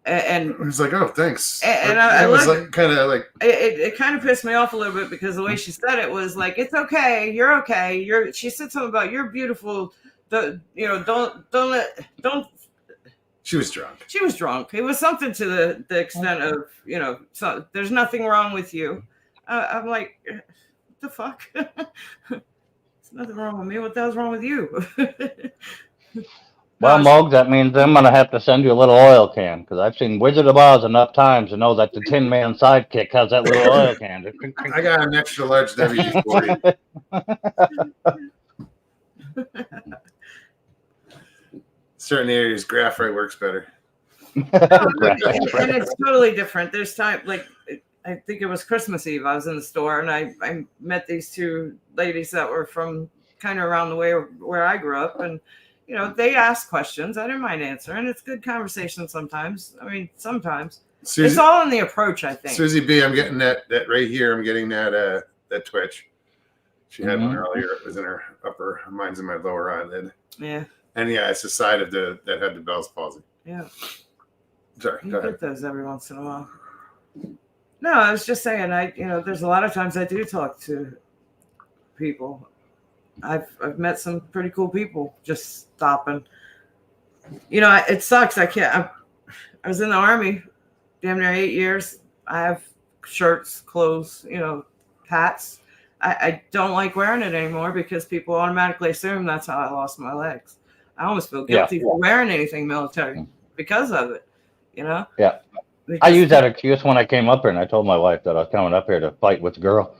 And it was like, oh, thanks. And I was like, kind of like it kind of pissed me off a little bit because the way she said it was like, it's okay, you're okay. She said something about you're beautiful. Don't. She was drunk. She was drunk. It was something to the extent of so there's nothing wrong with you. I'm like, what the fuck? There's nothing wrong with me. What the hell's wrong with you? Well, Moog, that means I'm going to have to send you a little oil can because I've seen Wizard of Oz enough times to know that the Tin Man sidekick has that little oil can. I got an extra large WD-40. Certain areas, graphite works better. And it's totally different. There's time, like, I think it was Christmas Eve. I was in the store and I met these two ladies that were from kind of around the way where I grew up. And they ask questions. I didn't mind answering. It's good conversation sometimes. I mean, sometimes. Susie, it's all in the approach, I think. Susie B, I'm getting that right here. I'm getting that twitch. She had one earlier. It was in her upper. Mine's in my lower eyelid. Yeah. And yeah, it's the side of that had the Bell's palsy. Yeah. Sorry. You get those every once in a while. No, I was just saying. There's a lot of times I do talk to people. I've met some pretty cool people just stopping. It sucks. I was in the Army damn near 8 years. I have shirts, clothes, hats. I don't like wearing it anymore because people automatically assume that's how I lost my legs. I almost feel guilty for wearing anything military because of it, Yeah. Because I used that excuse when I came up here and I told my wife that I was coming up here to fight with the girl.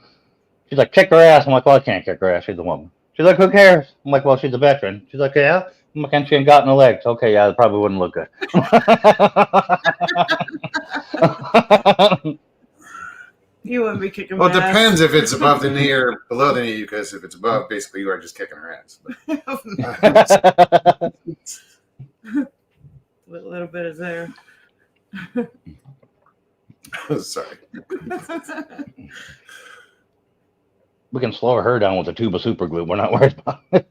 She's like, kick her ass. I'm like, well, I can't kick her ass. She's a woman. She's like, who cares? I'm like, well, she's a veteran. She's like, yeah. I'm like, and she ain't got in the legs. Okay, yeah, it probably wouldn't look good. You wouldn't be kicking Well, my it depends if it's above the knee or below the knee, because if it's above, basically you are just kicking her ass. ass. A little bit is there. Sorry. We can slow her down with a tube of super glue. We're not worried about it.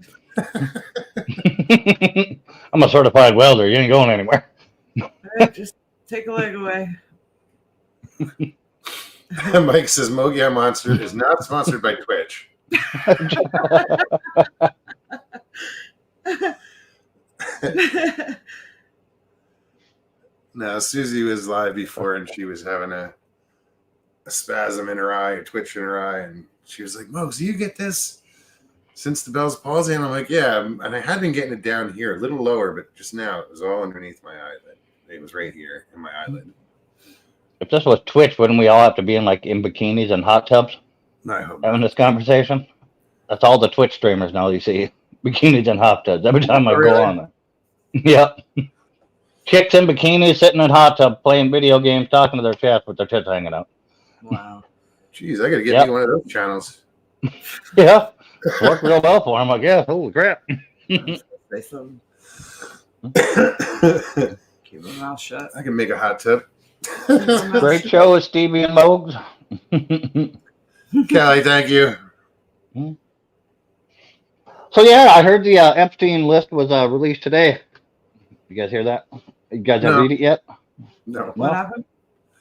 I'm a certified welder. You ain't going anywhere. Right, just take a leg away. Mike says Mogia Monster is not sponsored by Twitch. No, Susie was live before and she was having a spasm in her eye, a twitch in her eye, and she was like, Mokes, do you get this since the Bell's palsy? And I'm like, yeah, and I had been getting it down here, a little lower, but just now it was all underneath my eyelid. It was right here in my eyelid. If this was Twitch, wouldn't we all have to be in bikinis and hot tubs No, I hope having this conversation? That's all the Twitch streamers now. You see bikinis and hot tubs every time I go on there. Yep. Chicks in bikinis sitting in hot tub playing video games, talking to their chest with their tits hanging out. Wow. Jeez, I got to get me one of those channels. Yeah. Worked real well for him, I guess. Holy crap. Say something. Keep my mouth shut. I can make a hot tub. Great show with Stevie and Mogs. Kelly, thank you. So yeah, I heard the Epstein list was released today. You guys hear that? You guys haven't read it yet? No. What happened?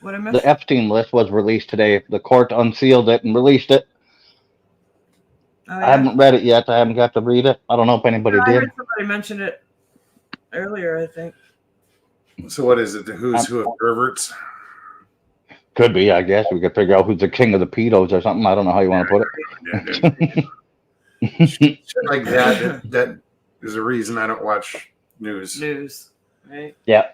What I missed? The Epstein list was released today. The court unsealed it and released it. Oh, yeah? I haven't read it yet. I haven't got to read it. I don't know if anybody I did. heard somebody mention it earlier, I think. So what is it? The who's who of perverts? Could be, I guess. We could figure out who's the king of the pedos or something. I don't know how you want to put it. Shit like that. That is a reason I don't watch news. News, right? Yeah.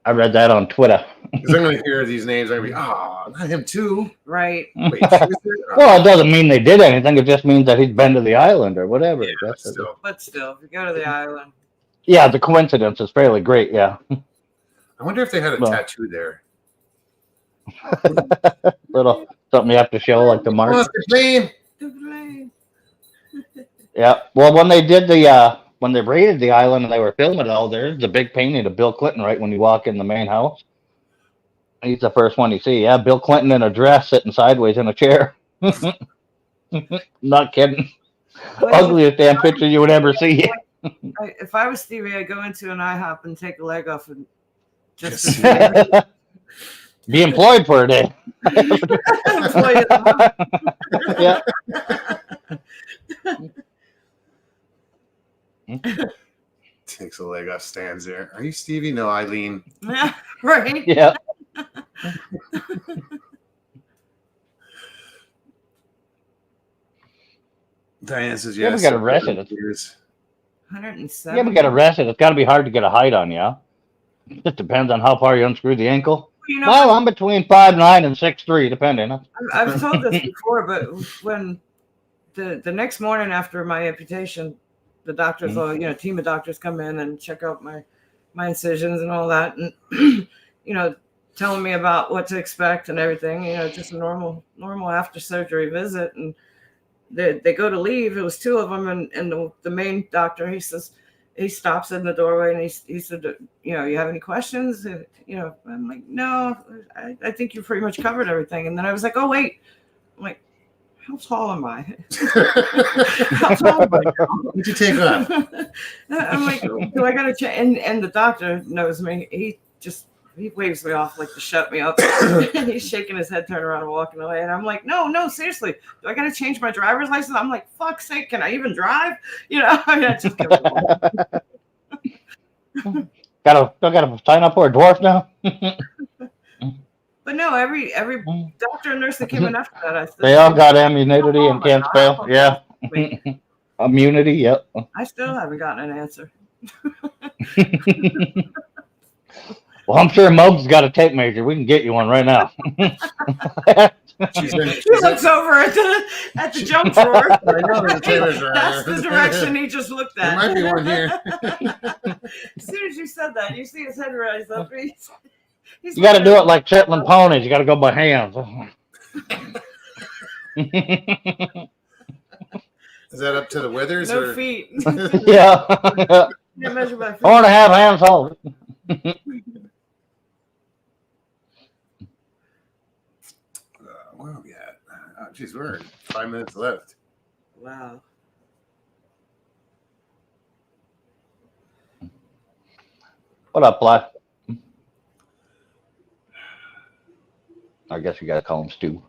I read that on Twitter. Because I'm going to hear these names. I'm going to be, not him too. Right. Wait, she was there? Well, it doesn't mean they did anything. It just means that he's been to the island or whatever. Yeah, but still. But still, if you go to the island. Yeah, the coincidence is fairly great, yeah. I wonder if they had a tattoo there. Little something you have to show, like the mark. What's the name? Yeah. Well, when they did when they raided the island and they were filming it all, there's a big painting of Bill Clinton right when you walk in the main house. He's the first one you see. Yeah, Bill Clinton in a dress sitting sideways in a chair. Not kidding. Ugliest damn picture you would ever see. If I was Stevie, I'd go into an IHOP and take a leg off and just be employed for a day. Yeah. Takes a leg off, stands there. Are you Stevie? No, Eileen. Yeah, right. Yeah. Diane says Yeah, yes. we got arrested. 107. Yeah, we got arrested. It's got to be hard to get a height on you. It just depends on how far you unscrew the ankle. You know, Well, I'm between 5'9" and 6'3", depending. I've told this before, but when the next morning after my amputation, the doctors, team of doctors come in and check out my incisions and all that, and telling me about what to expect and everything. Just a normal after surgery visit, and they go to leave. It was two of them, and the main doctor, he stops in the doorway and he said, you have any questions? I'm like, no, I think you pretty much covered everything. And then I was like, oh, wait. I'm like, how tall am I? How tall am I now? What'd you take off? I'm like, do I got to change? And the doctor knows me. He waves me off like to shut me up. And he's shaking his head, turning around and walking away. And I'm like, no, seriously. Do I got to change my driver's license? I'm like, fuck's sake, can I even drive? I just kept going. Gotta sign up for a dwarf now. But no, every doctor and nurse that came in after that, they all got immunity and can't spell. Yeah. Immunity, yep. I still haven't gotten an answer. Well, I'm sure Mogs got a tape measure. We can get you one right now. She's in, He looks over at the jump drawer. I know the tailor's right. That's the direction he just looked at. There might be one here. As soon as you said that, you see his head rise up. He's You got to do it like Shetland ponies. You got to go by hands. Is that up to the withers? No or? feet. Yeah. You measure by feet. 4.5 hands hold. Where are we at? Oh, geez, we're 5 minutes left. Wow. What up, Bly? I guess you got to call him Stu.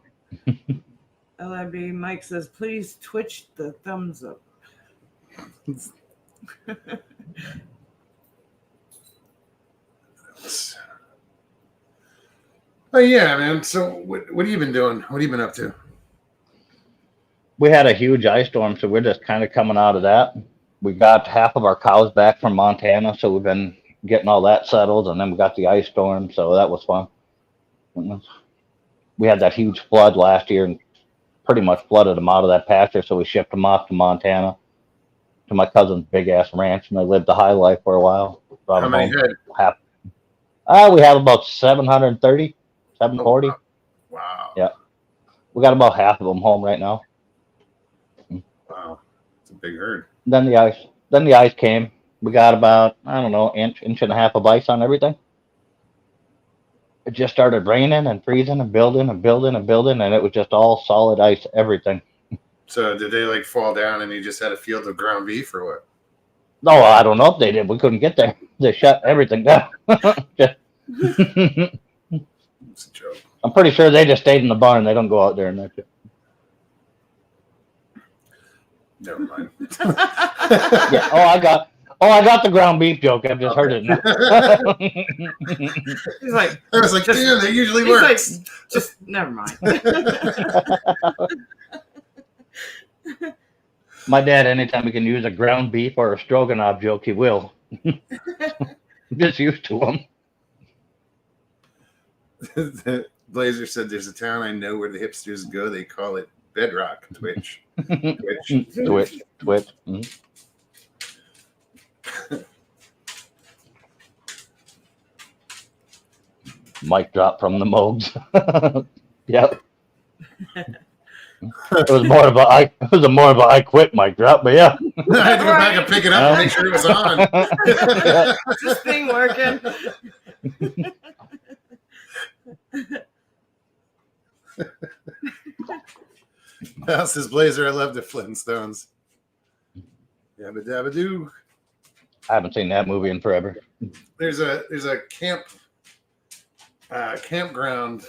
LIB Mike says, please twitch the thumbs up. Oh yeah, man. So what have you been doing? What have you been up to? We had a huge ice storm, so we're just kind of coming out of that. We got half of our cows back from Montana, so we've been getting all that settled, and then we got the ice storm, so that was fun. We had that huge flood last year and pretty much flooded them out of that pasture, so we shipped them off to Montana to my cousin's big ass ranch, and they lived the high life for a while. Brought How them many home. head? We have about 730, 740. Oh, wow. Yeah. We got about half of them home right now. Wow. It's a big herd. Then the ice came. We got about, I don't know, inch and a half of ice on everything. It just started raining and freezing and building and building and building, and it was just all solid ice, everything. So did they like fall down and you just had a field of ground beef or what? No, I don't know if they did. We couldn't get there. They shut everything down. It's a joke. I'm pretty sure they just stayed in the barn. They don't go out there and that's it. Never mind. Yeah. Oh, I got the ground beef joke. I've just heard it now. He's like, I was like, damn, that usually he's works. like, just never mind. My dad, anytime he can use a ground beef or a stroganoff joke, he will. I'm just used to them. Blazer said there's a town I know where the hipsters go. They call it Bedrock. Twitch. Twitch. Twitch. Mm-hmm. Mic drop from the Mogs. Yep. It was more of a I quit mic drop, but yeah. I had to go back and pick it up and make sure it was on. Is this thing working? Now says Blazer, I love the Flintstones. Yabba dabba doo. I haven't seen that movie in forever. There's a campground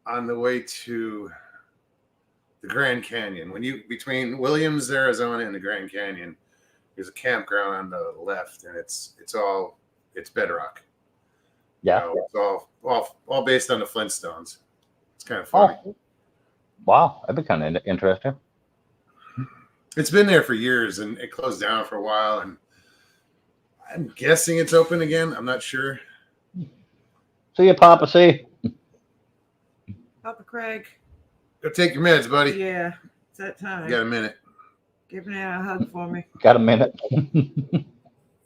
on the way to the Grand Canyon. When you between Williams, Arizona, and the Grand Canyon, there's a campground on the left, and it's bedrock. Yeah. So it's all based on the Flintstones. It's kind of funny. Oh. Wow, that'd be kind of interesting. It's been there for years, and it closed down for a while, and I'm guessing it's open again. I'm not sure. See you, Papa C. Papa Craig. Go take your meds, buddy. Yeah, it's that time. You got a minute. Give Nana a hug for me. Got a minute.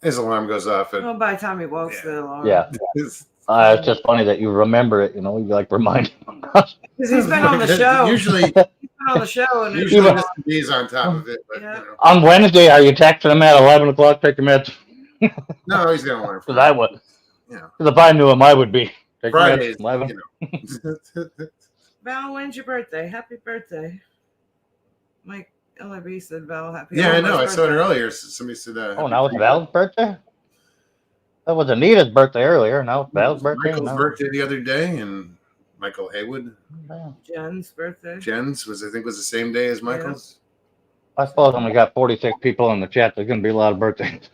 His alarm goes off. Oh, by the time he walks the alarm. Yeah. It's just funny that you remember it. You know, you like remind him. Because he's been on the show. Usually, he's been on the show, and usually Mr. B's on top of it. But, Yeah. On Wednesday, are you texting him at 11 o'clock? Take your meds. No, he's gonna learn. Because I would. Yeah. Because if I knew him, I would be. Take your Fridays, meds, 11. you know. Val, when's your birthday? Happy birthday. Mike LIB said Val, happy Yeah, I know. I almost saw it birthday. earlier. Somebody said that. Oh, now it's Val's birthday? That was Anita's birthday earlier. Now it's Val's birthday. Michael's Now- birthday the other day, and Michael Haywood. Yeah. Jen's birthday. Jen's was the same day as Michael's. I suppose when we got 46 people in the chat, there's going to be a lot of birthdays.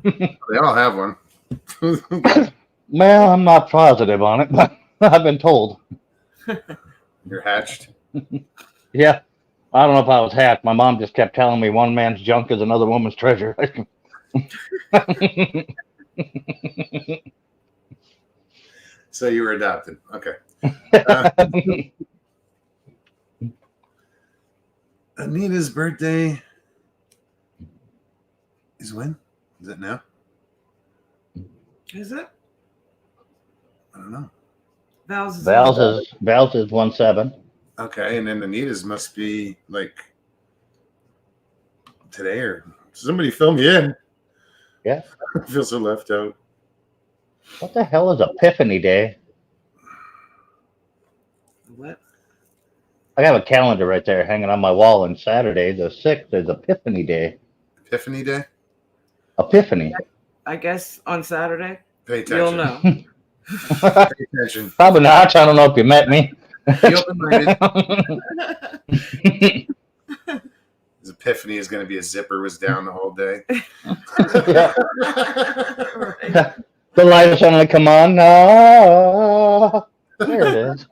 They all have one. Well, I'm not positive on it, but I've been told. You're hatched. Yeah. I don't know if I was hacked. My mom just kept telling me one man's junk is another woman's treasure. So you were adopted. Okay. Anita's birthday is when? Is it now? Is it? I don't know. Val's is Val's is 1/7. Okay, and then Anita's must be like today, or somebody fill me in. Yeah. I feel so left out. What the hell is Epiphany Day? What? I have a calendar right there hanging on my wall, and Saturday, the 6th, is Epiphany Day. Epiphany Day? Epiphany. I guess on Saturday. Pay attention. You'll know. Pay attention. Probably not. I don't know if you met me. Be open-minded. His epiphany is going to be a zipper was down the whole day. Yeah. Right. The light is going to come on. Oh, there it is.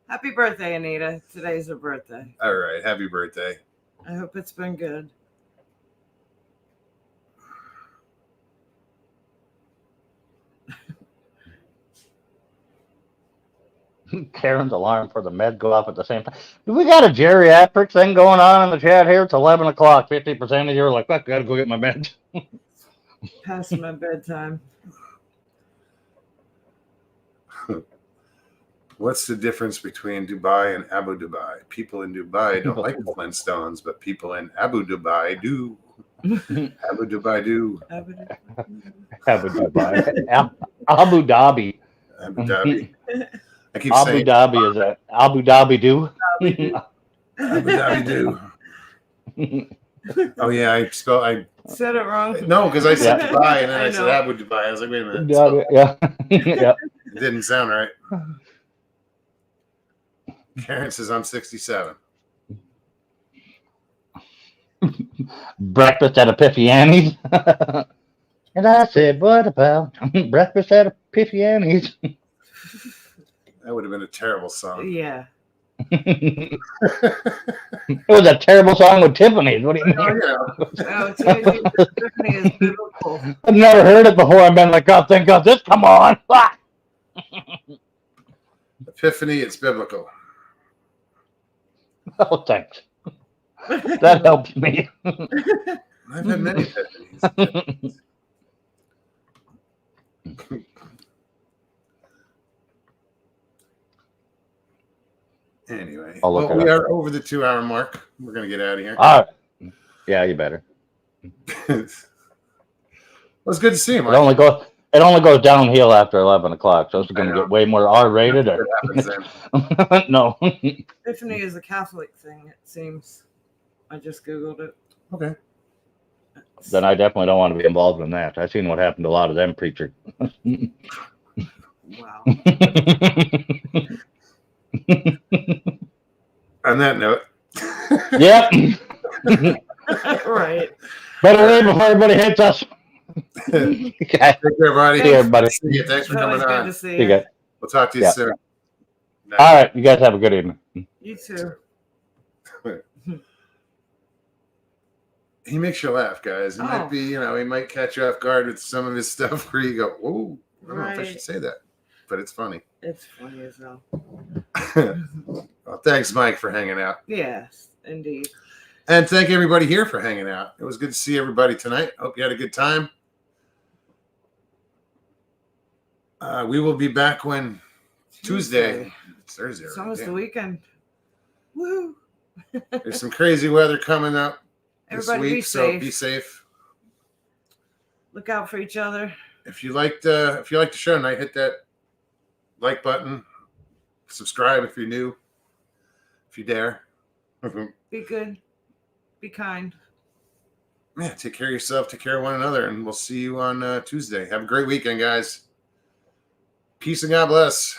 Happy birthday, Anita. Today's her birthday. All right. Happy birthday. I hope it's been good. Karen's alarm for the med go off at the same time. Do we got a geriatric thing going on in the chat here? It's 11 o'clock. 50% of you are like, fuck, I got to go get my meds. Past my bedtime. What's the difference between Dubai and Abu Dhabi? People in Dubai don't like the Flintstones, but people in Abu Dhabi do. Abu Dhabi do. Abu Dhabi. Abu Dhabi. Abu Dhabi. I keep Abu saying Dhabi is that Abu Dhabi do? Abu Dhabi do. Oh yeah, I Said it wrong. no, because I said Yeah. Dubai and then I I said know. Abu Dhabi. I was like, wait a minute. Yeah. Yeah. It didn't sound right. Karen says I'm 67. Breakfast at Epiphani's. And I said, what about breakfast at Epiphani's? That would have been a terrible song. Yeah. It was a terrible song with Tiffany's. What do you mean? Oh, yeah. Oh, today's Tiffany is biblical. I've never heard it before. I've been like, God, thank God, this, come on. Epiphany, it's biblical. Oh, thanks. That helps me. I've had many epiphanies. Anyway, I'll look well, it we up. are over the 2-hour mark. We're going to get out of here. All right. Yeah, you better. Well, it's good to see you, It Mike. only goes downhill after 11 o'clock, so it's going I to know. get way more R-rated. What Or... happens then? No. Tiffany is a Catholic thing, it seems. I just Googled it. Okay. Then I definitely don't want to be involved in that. I've seen what happened to a lot of them preachers. Wow. On that note, Yep. Right. Better leave before everybody hits us. Okay. take care, everybody. See you, everybody. See you. Thanks for Always coming good on. to see See you you. guys. We'll talk to you Yeah. soon. All right. You guys have a good evening. You too. He makes you laugh, guys. It might Oh. be, he might catch you off guard with some of his stuff where you go, "Whoa, I don't know if I Right. should say that," but it's funny. It's funny as hell. Well, thanks, Mike, for hanging out, Yes, indeed. and thank everybody here for hanging out. It was good to see everybody tonight. Hope you had a good time. We will be back when Tuesday. It's Thursday. It's already. almost Damn. the weekend. Woo! There's some crazy weather coming up this Everybody week, be so safe. be safe. Look out for each other. If you liked the show tonight, hit that like button. Subscribe if you're new, if you dare. Be good. Be kind. Yeah, take care of yourself, take care of one another, and we'll see you on Tuesday. Have a great weekend, guys. Peace and God bless.